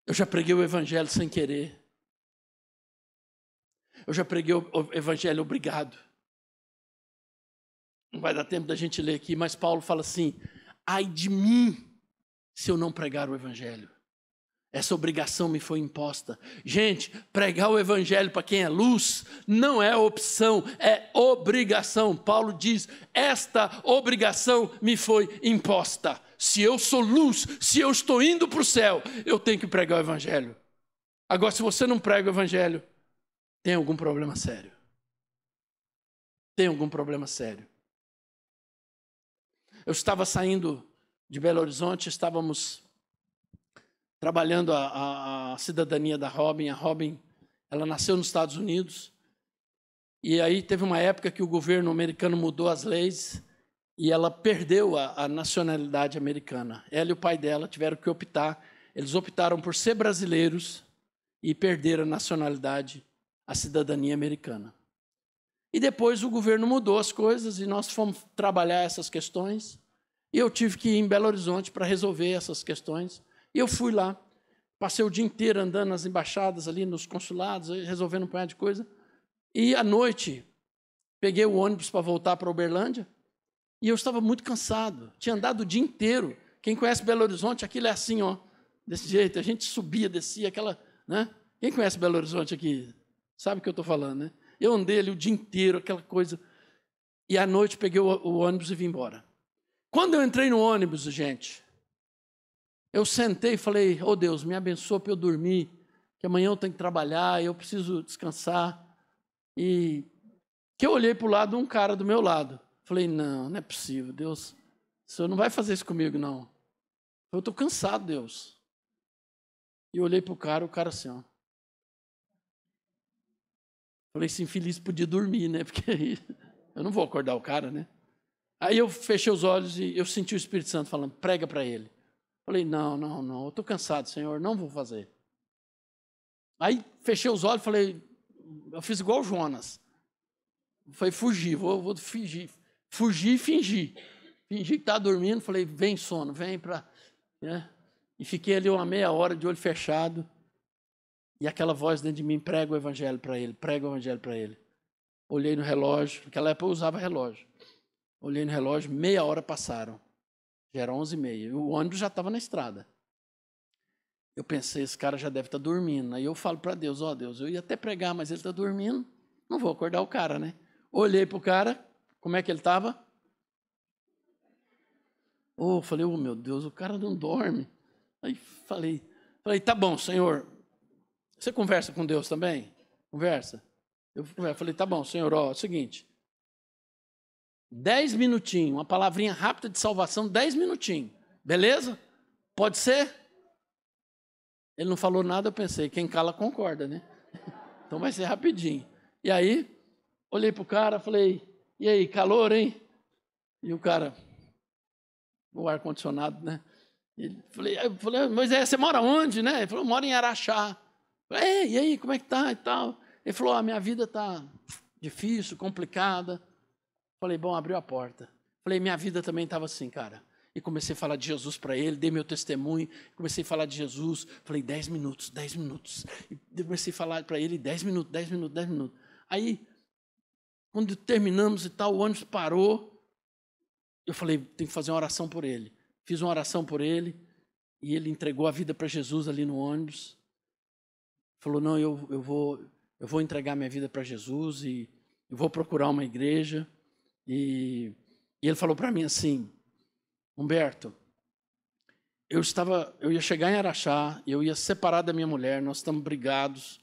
Eu já preguei o evangelho sem querer. Eu já preguei o evangelho obrigado. Não vai dar tempo da gente ler aqui, mas Paulo fala assim, ai de mim se eu não pregar o evangelho. Essa obrigação me foi imposta. Gente, pregar o evangelho para quem é luz não é opção, é obrigação. Paulo diz, esta obrigação me foi imposta. Se eu sou luz, se eu estou indo para o céu, eu tenho que pregar o evangelho. Agora, se você não prega o evangelho, tem algum problema sério. Tem algum problema sério. Eu estava saindo de Belo Horizonte, estávamos trabalhando a cidadania da Robin. A Robin, ela nasceu nos Estados Unidos. E aí teve uma época que o governo americano mudou as leis e ela perdeu a nacionalidade americana. Ela e o pai dela tiveram que optar. Eles optaram por ser brasileiros e perderam a nacionalidade, a cidadania americana. E depois o governo mudou as coisas e nós fomos trabalhar essas questões. E eu tive que ir em Belo Horizonte para resolver essas questões. E eu fui lá, passei o dia inteiro andando nas embaixadas, ali nos consulados, resolvendo um punhado de coisa. E à noite, peguei o ônibus para voltar para Uberlândia e eu estava muito cansado. Tinha andado o dia inteiro. Quem conhece Belo Horizonte, aquilo é assim, ó, desse jeito. A gente subia, descia, aquela... Né? Quem conhece Belo Horizonte aqui sabe o que eu estou falando, né? Eu andei ali o dia inteiro, aquela coisa. E à noite peguei o ônibus e vim embora. Quando eu entrei no ônibus, gente, eu sentei e falei, oh Deus, me abençoa para eu dormir, que amanhã eu tenho que trabalhar, eu preciso descansar. E que eu olhei para o lado, um cara do meu lado. Falei, não é possível, Deus, o Senhor não vai fazer isso comigo, não. Eu estou cansado, Deus. E eu olhei para o cara assim, ó. Falei, esse infeliz podia dormir, né? Porque eu não vou acordar o cara, né? Aí eu fechei os olhos e eu senti o Espírito Santo falando, prega para ele. Falei, não, eu estou cansado, Senhor, não vou fazer. Aí fechei os olhos e falei, eu fiz igual o Jonas. Falei, fugir, vou fingir. Fugir e fingir. Fingi que estava dormindo, falei, vem sono, vem para... Né? E fiquei ali uma meia hora de olho fechado. E aquela voz dentro de mim, prega o evangelho para ele, prega o evangelho para ele. Olhei no relógio, naquela época eu usava relógio. Olhei no relógio, meia hora passaram. Já era 11h30. E o ônibus já estava na estrada. Eu pensei, esse cara já deve estar dormindo. Aí eu falo para Deus, ó Deus, eu ia até pregar, mas ele está dormindo, não vou acordar o cara, né? Olhei para o cara, como é que ele estava? Falei, meu Deus, o cara não dorme. Aí falei, tá bom, Senhor, você conversa com Deus também? Conversa. Eu falei, tá bom, Senhor, ó, é o seguinte, 10 minutinhos, uma palavrinha rápida de salvação, 10 minutinhos, beleza? Pode ser? Ele não falou nada, eu pensei, quem cala concorda, né? Então vai ser rapidinho. E aí, olhei para o cara, falei, e aí, calor, hein? E o cara, o ar-condicionado, né? Eu falei, Moisés, você mora onde, né? Ele falou, moro em Araxá. Falei, e aí, como é que tá e tal? Ele falou, a minha vida tá difícil, complicada. Falei, bom, abriu a porta. Falei, minha vida também estava assim, cara. E comecei a falar de Jesus para ele, dei meu testemunho, comecei a falar de Jesus. Falei, 10 minutos, 10 minutos. E comecei a falar para ele, 10 minutos, 10 minutos, 10 minutos. Aí, quando terminamos e tal, o ônibus parou. Eu falei, tem que fazer uma oração por ele. Fiz uma oração por ele e ele entregou a vida para Jesus ali no ônibus. Falou, não, eu vou entregar minha vida para Jesus e eu vou procurar uma igreja. E ele falou para mim assim, Humberto, eu ia chegar em Araxá, eu ia separar da minha mulher, nós estamos brigados,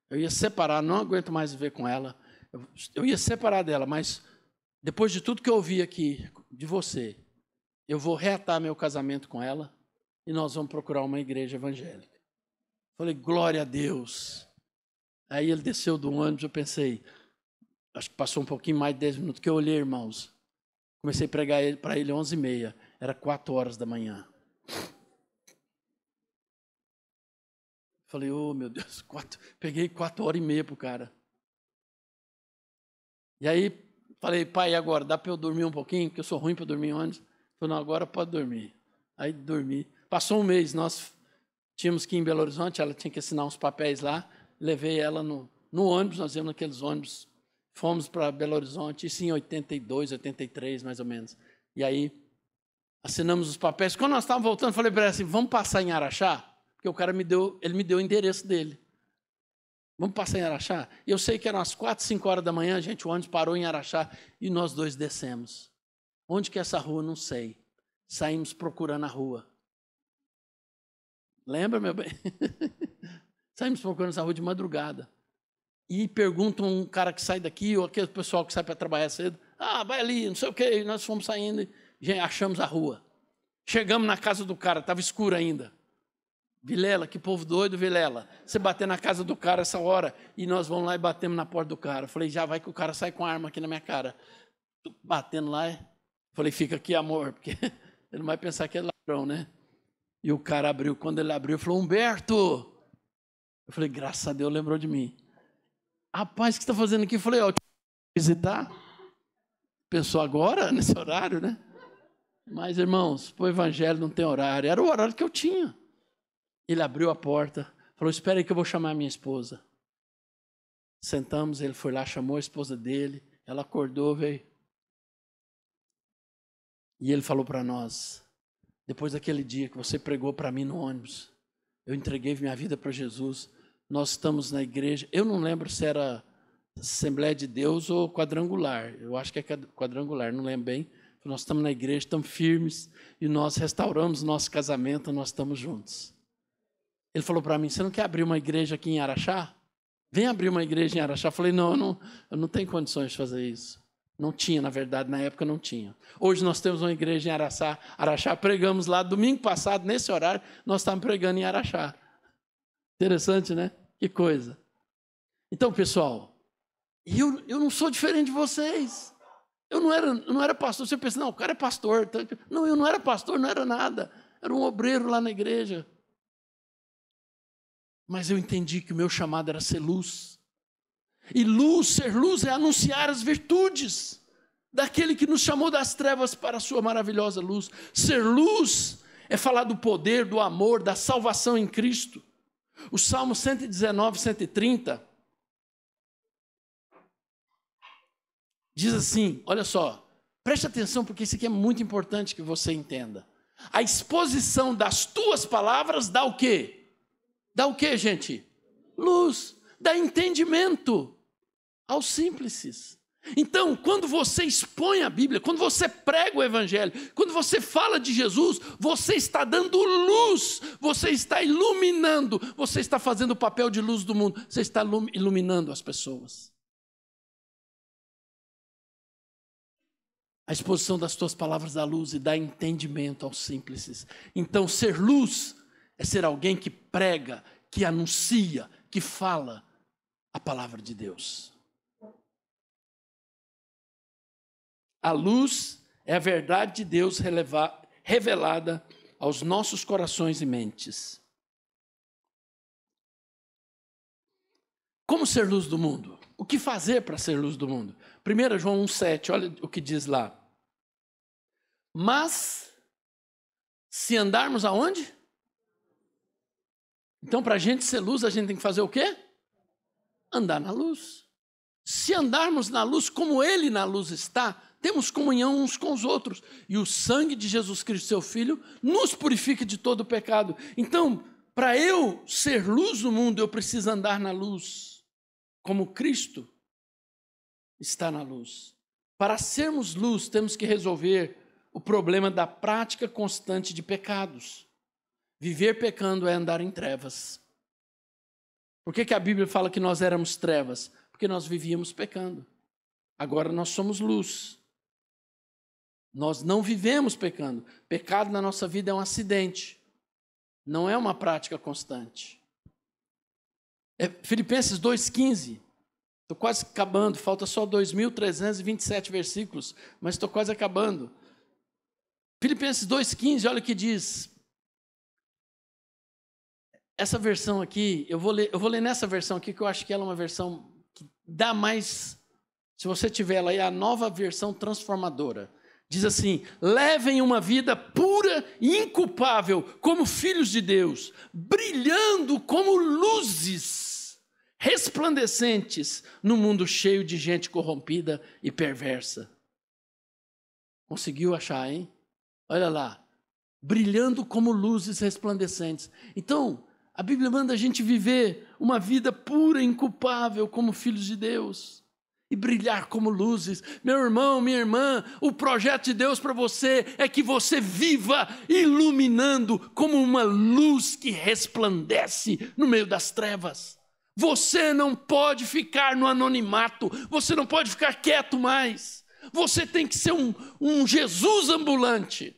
eu ia separar, não aguento mais viver com ela, eu ia separar dela, mas depois de tudo que eu ouvi aqui de você, eu vou reatar meu casamento com ela e nós vamos procurar uma igreja evangélica. Falei, glória a Deus. Aí ele desceu do ônibus, eu pensei, acho que passou um pouquinho mais de 10 minutos, que eu olhei, irmãos, comecei a pregar para ele 11h30, era 4h da manhã. Falei, meu Deus, peguei 4h30 para o cara. E aí, falei, pai, agora, dá para eu dormir um pouquinho? Porque eu sou ruim para dormir em ônibus. Falei, não, agora pode dormir. Aí dormi. Passou um mês, nós tínhamos que ir em Belo Horizonte, ela tinha que assinar uns papéis lá, levei ela no ônibus, nós íamos naqueles ônibus, fomos para Belo Horizonte, isso em 82, 83, mais ou menos. E aí, assinamos os papéis. Quando nós estávamos voltando, falei para ela assim, vamos passar em Araxá? Porque o cara me deu o endereço dele. Vamos passar em Araxá? E eu sei que eram as 4, 5 horas da manhã, gente, o ônibus parou em Araxá e nós dois descemos. Onde que é essa rua? Não sei. Saímos procurando a rua. Lembra, meu bem? Saímos procurando essa rua de madrugada. E perguntam um cara que sai daqui, ou aquele pessoal que sai para trabalhar cedo, vai ali, não sei o quê. E nós fomos saindo e achamos a rua. Chegamos na casa do cara, estava escuro ainda. Vilela, que povo doido, Vilela. Você bater na casa do cara essa hora, e nós vamos lá e batemos na porta do cara. Falei, já vai que o cara sai com a arma aqui na minha cara. Batendo lá, falei, fica aqui, amor, porque ele não vai pensar que é ladrão, né? E o cara abriu, quando ele abriu, falou, Humberto! Eu falei, graças a Deus, lembrou de mim. Rapaz, o que você está fazendo aqui? Eu falei, visitar. Pensou agora, nesse horário, né? Mas, irmãos, o evangelho não tem horário. Era o horário que eu tinha. Ele abriu a porta, falou, espera aí que eu vou chamar a minha esposa. Sentamos, ele foi lá, chamou a esposa dele, ela acordou, veio. E ele falou para nós, depois daquele dia que você pregou para mim no ônibus, eu entreguei minha vida para Jesus, nós estamos na igreja, eu não lembro se era Assembleia de Deus ou Quadrangular, eu acho que é Quadrangular, não lembro bem, nós estamos na igreja, estamos firmes, e nós restauramos nosso casamento, nós estamos juntos. Ele falou para mim, você não quer abrir uma igreja aqui em Araxá? Vem abrir uma igreja em Araxá. Eu falei, não, eu não tenho condições de fazer isso. Não tinha, na verdade, na época não tinha. Hoje nós temos uma igreja em Araxá, pregamos lá, domingo passado, nesse horário, nós estávamos pregando em Araxá. Interessante, né? Que coisa. Então, pessoal, eu não sou diferente de vocês. Eu não era pastor. Você pensa, não, o cara é pastor. Não, eu não era pastor, não era nada. Era um obreiro lá na igreja. Mas eu entendi que o meu chamado era ser luz. E ser luz é anunciar as virtudes daquele que nos chamou das trevas para a sua maravilhosa luz. Ser luz é falar do poder, do amor, da salvação em Cristo. O Salmo 119, 130 diz assim, olha só, preste atenção porque isso aqui é muito importante que você entenda. A exposição das tuas palavras dá o quê? Dá o quê, gente? Luz. Dá entendimento aos simples. Então, quando você expõe a Bíblia, quando você prega o Evangelho, quando você fala de Jesus, você está dando luz, você está iluminando, você está fazendo o papel de luz do mundo, você está iluminando as pessoas. A exposição das tuas palavras dá luz e dá entendimento aos simples. Então, ser luz é ser alguém que prega, que anuncia, que fala a palavra de Deus. A luz é a verdade de Deus revelada aos nossos corações e mentes. Como ser luz do mundo? O que fazer para ser luz do mundo? 1 João 1,7, olha o que diz lá. Mas, se andarmos aonde? Então, para a gente ser luz, a gente tem que fazer o quê? Andar na luz. Se andarmos na luz como Ele na luz está, temos comunhão uns com os outros. E o sangue de Jesus Cristo, seu Filho, nos purifica de todo o pecado. Então, para eu ser luz no mundo, eu preciso andar na luz, como Cristo está na luz. Para sermos luz, temos que resolver o problema da prática constante de pecados. Viver pecando é andar em trevas. Por que a Bíblia fala que nós éramos trevas? Porque nós vivíamos pecando. Agora nós somos luz. Nós não vivemos pecando. Pecado na nossa vida é um acidente. Não é uma prática constante. Filipenses 2,15. Estou quase acabando. Falta só 2.327 versículos. Mas estou quase acabando. Filipenses 2,15, olha o que diz. Essa versão aqui, eu vou ler nessa versão aqui, que eu acho que ela é uma versão que dá mais, se você tiver ela aí, a nova versão transformadora. Diz assim, levem uma vida pura e inculpável, como filhos de Deus, brilhando como luzes resplandecentes no mundo cheio de gente corrompida e perversa. Conseguiu achar, hein? Olha lá, brilhando como luzes resplandecentes. Então, a Bíblia manda a gente viver uma vida pura e inculpável como filhos de Deus e brilhar como luzes. Meu irmão, minha irmã, o projeto de Deus para você é que você viva iluminando como uma luz que resplandece no meio das trevas. Você não pode ficar no anonimato, você não pode ficar quieto mais. Você tem que ser um Jesus ambulante,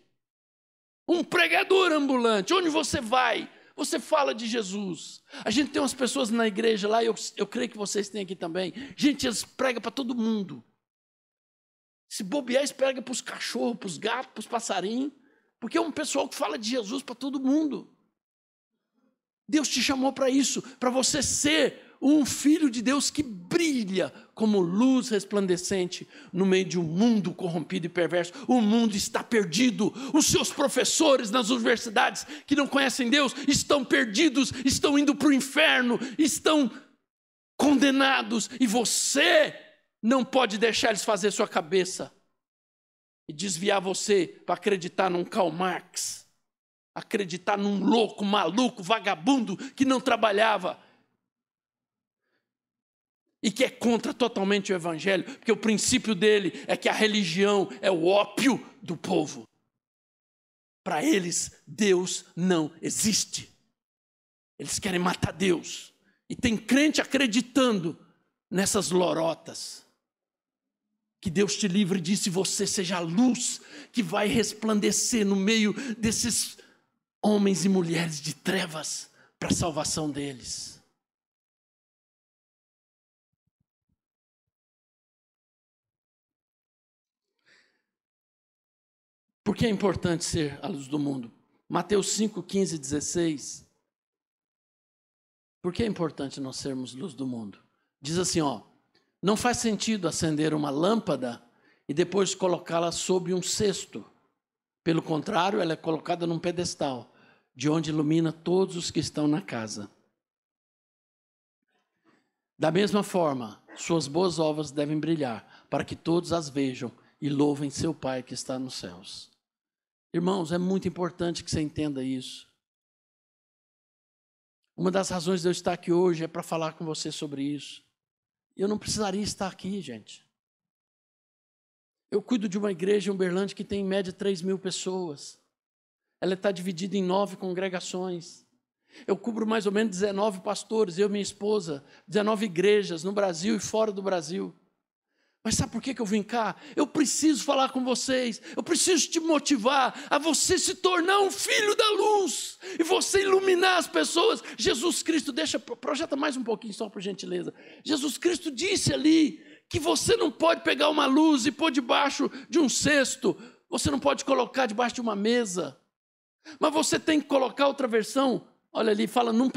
um pregador ambulante. Onde você vai, você fala de Jesus. A gente tem umas pessoas na igreja lá, eu creio que vocês têm aqui também. Gente, eles pregam para todo mundo. Se bobear, eles pregam para os cachorros, para os gatos, para os passarinhos. Porque é um pessoal que fala de Jesus para todo mundo. Deus te chamou para isso, para você ser um filho de Deus que brilha como luz resplandecente no meio de um mundo corrompido e perverso. O mundo está perdido. Os seus professores nas universidades que não conhecem Deus estão perdidos, estão indo para o inferno, estão condenados. E você não pode deixar eles fazer sua cabeça e desviar você para acreditar num Karl Marx, acreditar num louco, maluco, vagabundo que não trabalhava e que é contra totalmente o evangelho, porque o princípio dele é que a religião é o ópio do povo. Para eles, Deus não existe. Eles querem matar Deus. E tem crente acreditando nessas lorotas. Que Deus te livre disso e você seja a luz que vai resplandecer no meio desses homens e mulheres de trevas para a salvação deles. Por que é importante ser a luz do mundo? Mateus 5, 15 e 16. Por que é importante nós sermos luz do mundo? Diz assim, não faz sentido acender uma lâmpada e depois colocá-la sob um cesto. Pelo contrário, ela é colocada num pedestal, de onde ilumina todos os que estão na casa. Da mesma forma, suas boas obras devem brilhar, para que todos as vejam e louvem seu Pai que está nos céus. Irmãos, é muito importante que você entenda isso. Uma das razões de eu estar aqui hoje é para falar com você sobre isso. Eu não precisaria estar aqui, gente. Eu cuido de uma igreja em Uberlândia que tem em média 3.000 pessoas. Ela está dividida em 9 congregações. Eu cubro mais ou menos 19 pastores, eu e minha esposa, 19 igrejas no Brasil e fora do Brasil. Mas sabe por que eu vim cá? Eu preciso falar com vocês, eu preciso te motivar a você se tornar um filho da luz e você iluminar as pessoas. Jesus Cristo, projeta mais um pouquinho só por gentileza. Jesus Cristo disse ali que você não pode pegar uma luz e pôr debaixo de um cesto, você não pode colocar debaixo de uma mesa, mas você tem que colocar outra versão, olha ali,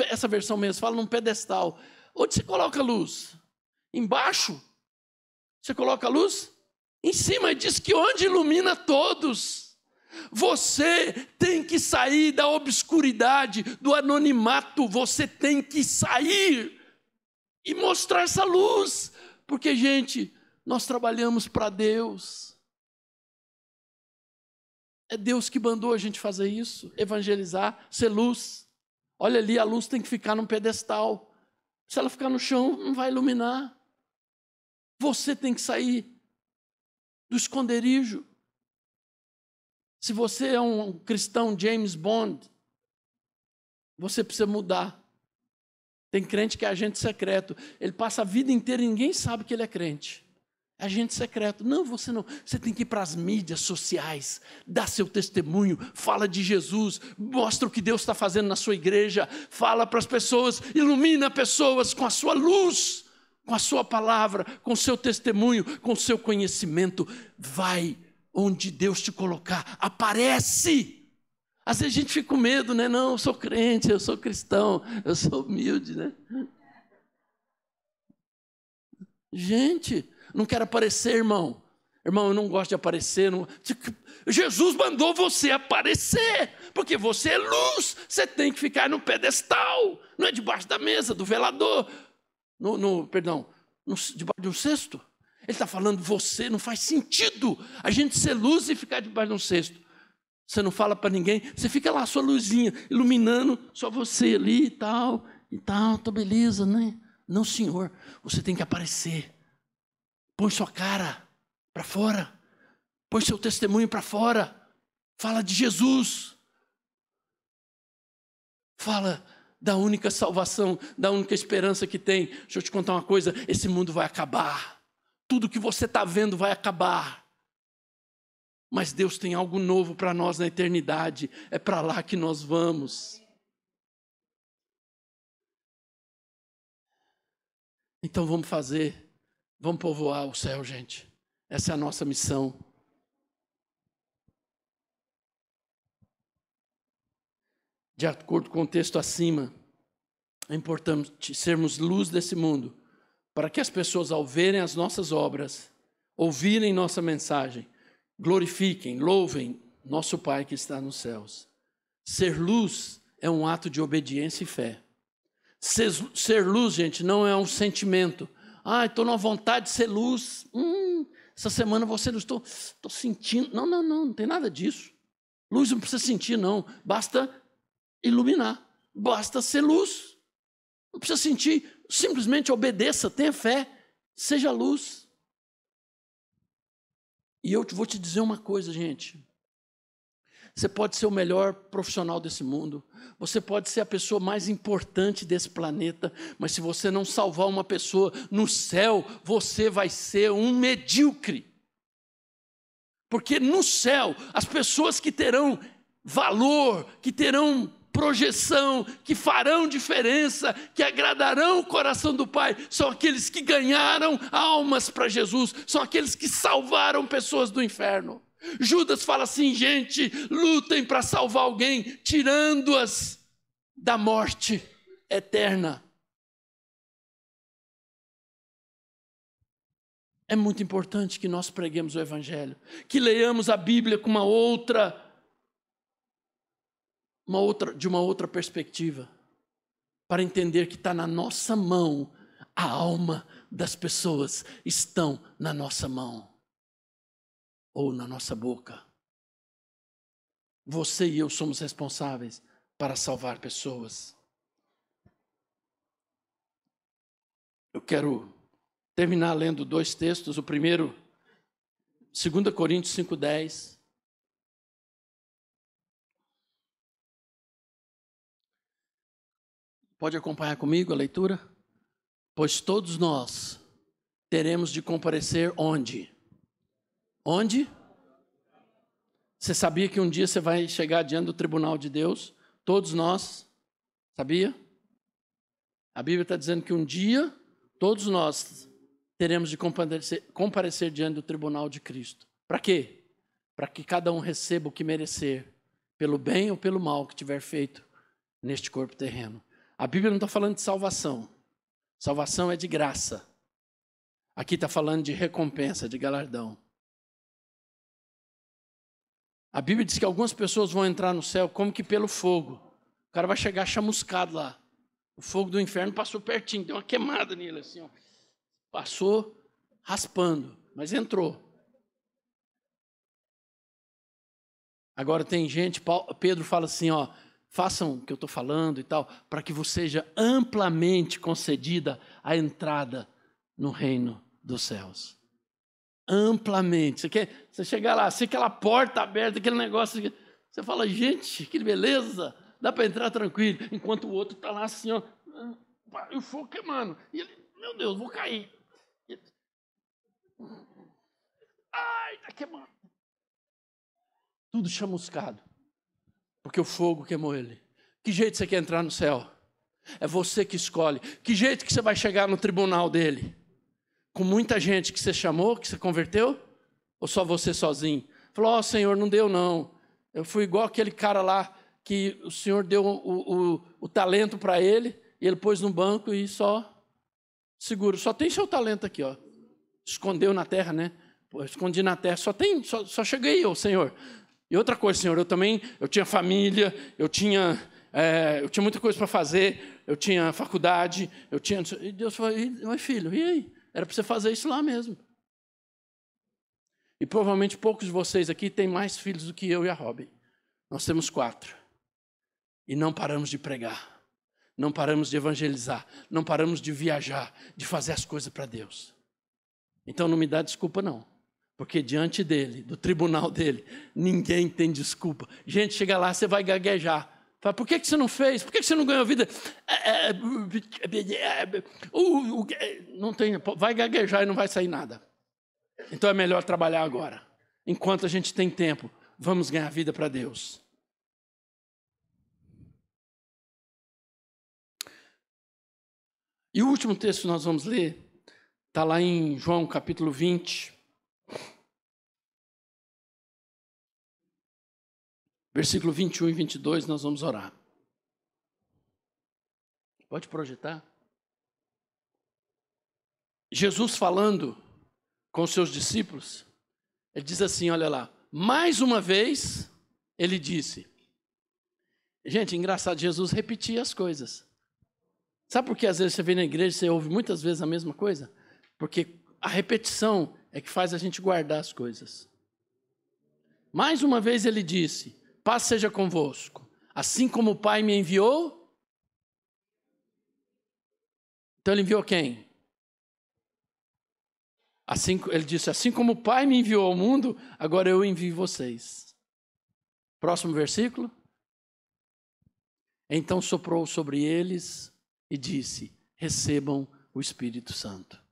essa versão mesmo, fala num pedestal. Onde você coloca a luz? Embaixo? Você coloca a luz? Em cima, diz que onde ilumina todos. Você tem que sair da obscuridade, do anonimato, você tem que sair e mostrar essa luz. Porque, gente, nós trabalhamos para Deus. É Deus que mandou a gente fazer isso, evangelizar, ser luz. Olha ali, a luz tem que ficar num pedestal. Se ela ficar no chão, não vai iluminar. Você tem que sair do esconderijo. Se você é um cristão James Bond, você precisa mudar. Tem crente que é agente secreto. Ele passa a vida inteira e ninguém sabe que ele é crente. É agente secreto. Não, você não. Você tem que ir para as mídias sociais, dar seu testemunho, fala de Jesus, mostra o que Deus está fazendo na sua igreja, fala para as pessoas, ilumina pessoas com a sua luz, com a sua palavra, com o seu testemunho, com o seu conhecimento. Vai onde Deus te colocar, aparece. Às vezes a gente fica com medo, né? Não, eu sou crente, eu sou cristão, eu sou humilde, né? Gente, não quero aparecer, irmão. Irmão, eu não gosto de aparecer. Não... Jesus mandou você aparecer, porque você é luz. Você tem que ficar no pedestal, não é debaixo da mesa, do velador. Debaixo de um cesto. Ele está falando, você não faz sentido a gente ser luz e ficar debaixo de um cesto. Você não fala para ninguém, você fica lá, sua luzinha, iluminando só você ali e tal, tá beleza, né? Não, senhor, você tem que aparecer. Põe sua cara para fora, põe seu testemunho para fora, fala de Jesus, fala da única salvação, da única esperança que tem. Deixa eu te contar uma coisa, esse mundo vai acabar, tudo que você está vendo vai acabar, mas Deus tem algo novo para nós na eternidade, é para lá que nós vamos. Então vamos povoar o céu, gente. Essa é a nossa missão. De acordo com o texto acima, É importante sermos luz desse mundo, para que as pessoas, ao verem as nossas obras, ouvirem nossa mensagem, glorifiquem, louvem nosso Pai que está nos céus. Ser luz é um ato de obediência e fé. Ser luz, gente, não é um sentimento. Estou numa vontade de ser luz. Essa semana você não estou sentindo. Não tem nada disso. Luz não precisa sentir, não. Basta iluminar. Basta ser luz. Não precisa sentir. Simplesmente obedeça, tenha fé, seja luz. E eu vou te dizer uma coisa, gente. Você pode ser o melhor profissional desse mundo. Você pode ser a pessoa mais importante desse planeta. Mas se você não salvar uma pessoa no céu, você vai ser um medíocre. Porque no céu, as pessoas que terão valor, que terão projeção, que farão diferença, que agradarão o coração do Pai, são aqueles que ganharam almas para Jesus, são aqueles que salvaram pessoas do inferno. Judas fala assim, gente, lutem para salvar alguém, tirando-as da morte eterna. É muito importante que nós preguemos o Evangelho, que leiamos a Bíblia com de uma outra perspectiva, para entender que está na nossa mão, a alma das pessoas estão na nossa mão, ou na nossa boca. Você e eu somos responsáveis para salvar pessoas. Eu quero terminar lendo 2 textos. O primeiro, 2 Coríntios 5:10. Pode acompanhar comigo a leitura? Pois todos nós teremos de comparecer onde? Onde? Você sabia que um dia você vai chegar diante do tribunal de Deus? Todos nós. Sabia? A Bíblia está dizendo que um dia todos nós teremos de comparecer diante do tribunal de Cristo. Para quê? Para que cada um receba o que merecer, pelo bem ou pelo mal que tiver feito neste corpo terreno. A Bíblia não está falando de salvação. Salvação é de graça. Aqui está falando de recompensa, de galardão. A Bíblia diz que algumas pessoas vão entrar no céu como que pelo fogo. O cara vai chegar chamuscado lá. O fogo do inferno passou pertinho, deu uma queimada nele assim, ó. Passou raspando, mas entrou. Agora tem gente, Pedro fala assim, ó, façam o que eu estou falando e tal, para que você seja amplamente concedida a entrada no reino dos céus. Amplamente. Você chegar lá, se aquela porta aberta, aquele negócio, você fala, gente, que beleza, dá para entrar tranquilo, enquanto o outro está lá assim, ó, e o fogo queimando, e ele, meu Deus, vou cair. Ai, está queimando. Tudo chamuscado, porque o fogo queimou ele. Que jeito você quer entrar no céu? É você que escolhe. Que jeito que você vai chegar no tribunal dele? Com muita gente que você chamou, que você converteu? Ou só você sozinho? Falou, Senhor, não deu não. Eu fui igual aquele cara lá, que o Senhor deu o talento para ele, e ele pôs no banco e só seguro. Só tem seu talento aqui, ó. Escondeu na terra, né? Pô, escondi na terra, só cheguei eu, Senhor. E outra coisa, Senhor, eu tinha família, eu tinha muita coisa para fazer, eu tinha faculdade, E Deus falou, mas filho, e aí? Era para você fazer isso lá mesmo. E provavelmente poucos de vocês aqui têm mais filhos do que eu e a Robin. Nós temos 4. E não paramos de pregar, não paramos de evangelizar, não paramos de viajar, de fazer as coisas para Deus. Então não me dá desculpa não. Porque diante dele, do tribunal dele, ninguém tem desculpa. Gente, chega lá, você vai gaguejar. Fala, por que você não fez? Por que você não ganhou vida? Não tem, vai gaguejar e não vai sair nada. Então é melhor trabalhar agora. Enquanto a gente tem tempo, vamos ganhar vida para Deus. E o último texto que nós vamos ler está lá em João capítulo 20. Versículo 21 e 22, nós vamos orar. Pode projetar. Jesus falando com seus discípulos, ele diz assim, olha lá, mais uma vez ele disse. Gente, engraçado, Jesus repetia as coisas. Sabe por que às vezes você vem na igreja e você ouve muitas vezes a mesma coisa? Porque a repetição é que faz a gente guardar as coisas. Mais uma vez ele disse, paz seja convosco. Assim como o Pai me enviou. Então ele enviou quem? Assim, ele disse, assim como o Pai me enviou ao mundo, agora eu envio vocês. Próximo versículo. Então soprou sobre eles e disse, recebam o Espírito Santo.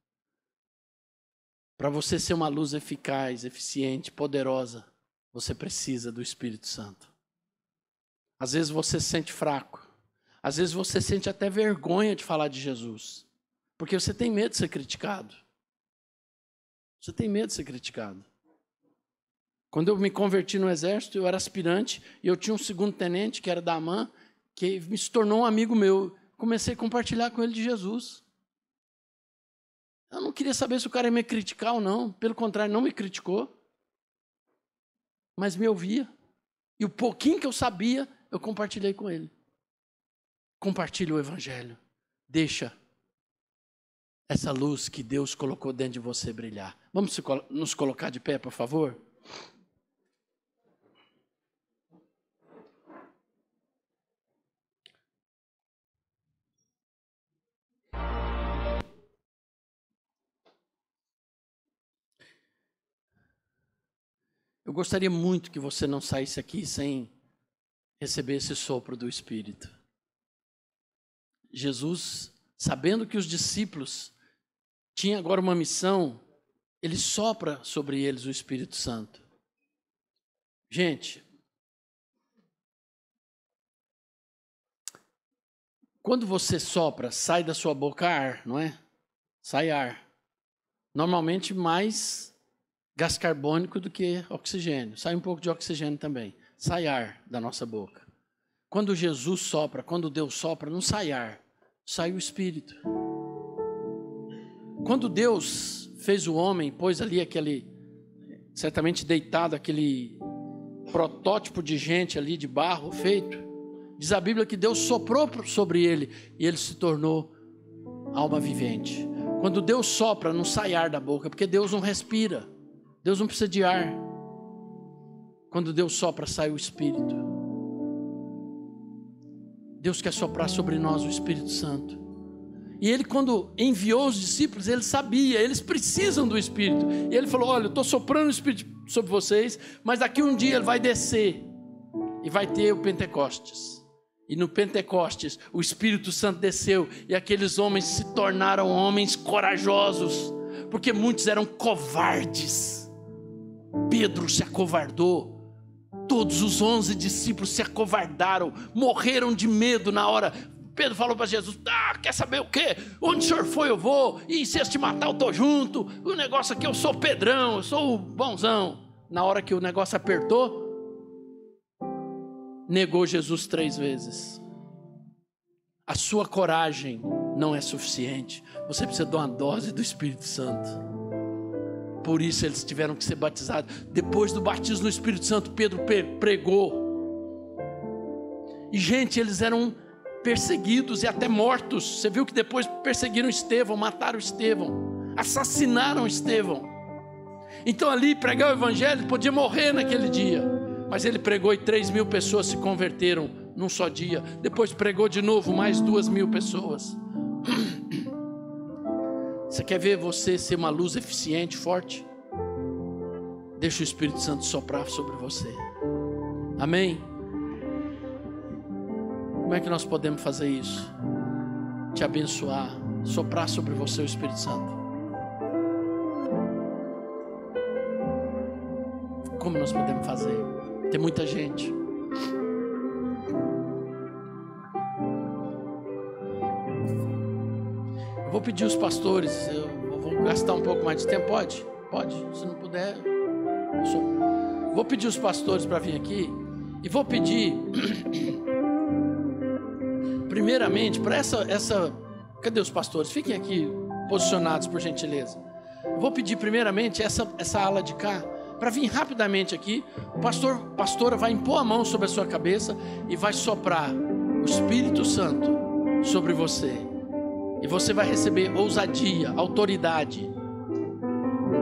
Para você ser uma luz eficaz, eficiente, poderosa, você precisa do Espírito Santo. Às vezes você se sente fraco. Às vezes você sente até vergonha de falar de Jesus. Porque você tem medo de ser criticado. Você tem medo de ser criticado. Quando eu me converti no exército, eu era aspirante e eu tinha um segundo tenente, que era da AMAN, que se tornou um amigo meu. Comecei a compartilhar com ele de Jesus. Eu não queria saber se o cara ia me criticar ou não. Pelo contrário, não me criticou. Mas me ouvia. E o pouquinho que eu sabia, eu compartilhei com ele. Compartilhe o Evangelho. Deixa essa luz que Deus colocou dentro de você brilhar. Vamos nos colocar de pé, por favor? Eu gostaria muito que você não saísse aqui sem receber esse sopro do Espírito. Jesus, sabendo que os discípulos tinham agora uma missão, ele sopra sobre eles o Espírito Santo. Gente, quando você sopra, sai da sua boca ar, não é? Sai ar. Normalmente mais gás carbônico do que oxigênio. Sai um pouco de oxigênio também. Sai ar da nossa boca. Quando Jesus sopra, quando Deus sopra, não sai ar, sai o Espírito. Quando Deus fez o homem, pôs ali aquele, certamente deitado, aquele protótipo de gente ali de barro feito, diz a Bíblia que Deus soprou sobre ele e ele se tornou alma vivente. Quando Deus sopra, não sai ar da boca, porque Deus não respira. Deus não precisa de ar. Quando Deus sopra, sai o Espírito. Deus quer soprar sobre nós o Espírito Santo. E ele, quando enviou os discípulos, ele sabia, eles precisam do Espírito. E ele falou, olha, eu estou soprando o Espírito sobre vocês, mas daqui um dia ele vai descer. E vai ter o Pentecostes. E no Pentecostes, o Espírito Santo desceu. E aqueles homens se tornaram homens corajosos. Porque muitos eram covardes. Pedro se acovardou. Todos os 11 discípulos se acovardaram. Morreram de medo na hora. Pedro falou para Jesus, quer saber o quê? Onde o senhor foi eu vou. E se eles te matar eu estou junto. O negócio aqui, eu sou o Pedrão, eu sou o bonzão. Na hora que o negócio apertou, negou Jesus 3 vezes. A sua coragem não é suficiente. Você precisa de uma dose do Espírito Santo. Por isso eles tiveram que ser batizados. Depois do batismo no Espírito Santo, Pedro pregou. E gente, eles eram perseguidos e até mortos. Você viu que depois perseguiram Estevão, mataram Estevão, assassinaram Estevão. Então ali pregar o Evangelho, podia morrer naquele dia. Mas ele pregou e 3.000 pessoas se converteram num só dia. Depois pregou de novo, mais 2.000 pessoas. Você quer ver você ser uma luz eficiente, forte? Deixa o Espírito Santo soprar sobre você. Amém? Como é que nós podemos fazer isso? Te abençoar, soprar sobre você o Espírito Santo. Como nós podemos fazer? Tem muita gente. Eu vou pedir os pastores, eu vou gastar um pouco mais de tempo, pode? Pode, se não puder. Vou pedir os pastores para vir aqui e vou pedir. primeiramente, para essa... Cadê os pastores? Fiquem aqui posicionados, por gentileza. Eu vou pedir primeiramente essa ala de cá, para vir rapidamente aqui. O pastora vai impor a mão sobre a sua cabeça e vai soprar o Espírito Santo sobre você. E você vai receber ousadia, autoridade,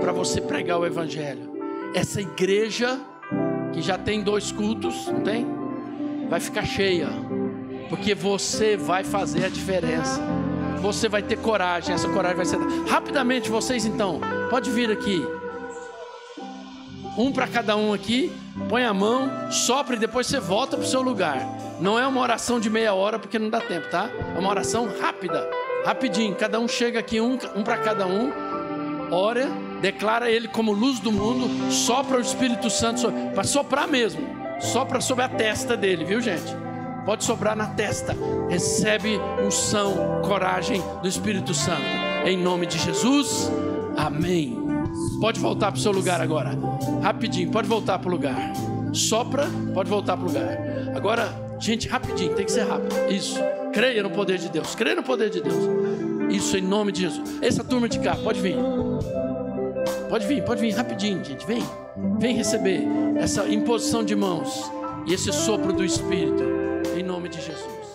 para você pregar o Evangelho. Essa igreja, que já tem 2 cultos, não tem? Vai ficar cheia, porque você vai fazer a diferença. Você vai ter coragem, essa coragem vai ser... Rapidamente vocês então, pode vir aqui. Um para cada um aqui, põe a mão, sopra e depois você volta para o seu lugar. Não é uma oração de meia hora, porque não dá tempo, tá? É uma oração rápida, rapidinho. Cada um chega aqui, um para cada um. Ora, declara ele como luz do mundo, sopra o Espírito Santo, para soprar mesmo. Sopra sobre a testa dele, viu, gente? Pode soprar na testa. Recebe unção, coragem do Espírito Santo. Em nome de Jesus, amém. Pode voltar para o seu lugar agora. Rapidinho, pode voltar para o lugar. Sopra, pode voltar para o lugar. Agora, gente, rapidinho, tem que ser rápido. Isso, creia no poder de Deus. Creia no poder de Deus. Isso, em nome de Jesus. Essa turma de cá, pode vir. Pode vir rapidinho, gente. Vem receber essa imposição de mãos e esse sopro do Espírito. Em nome de Jesus.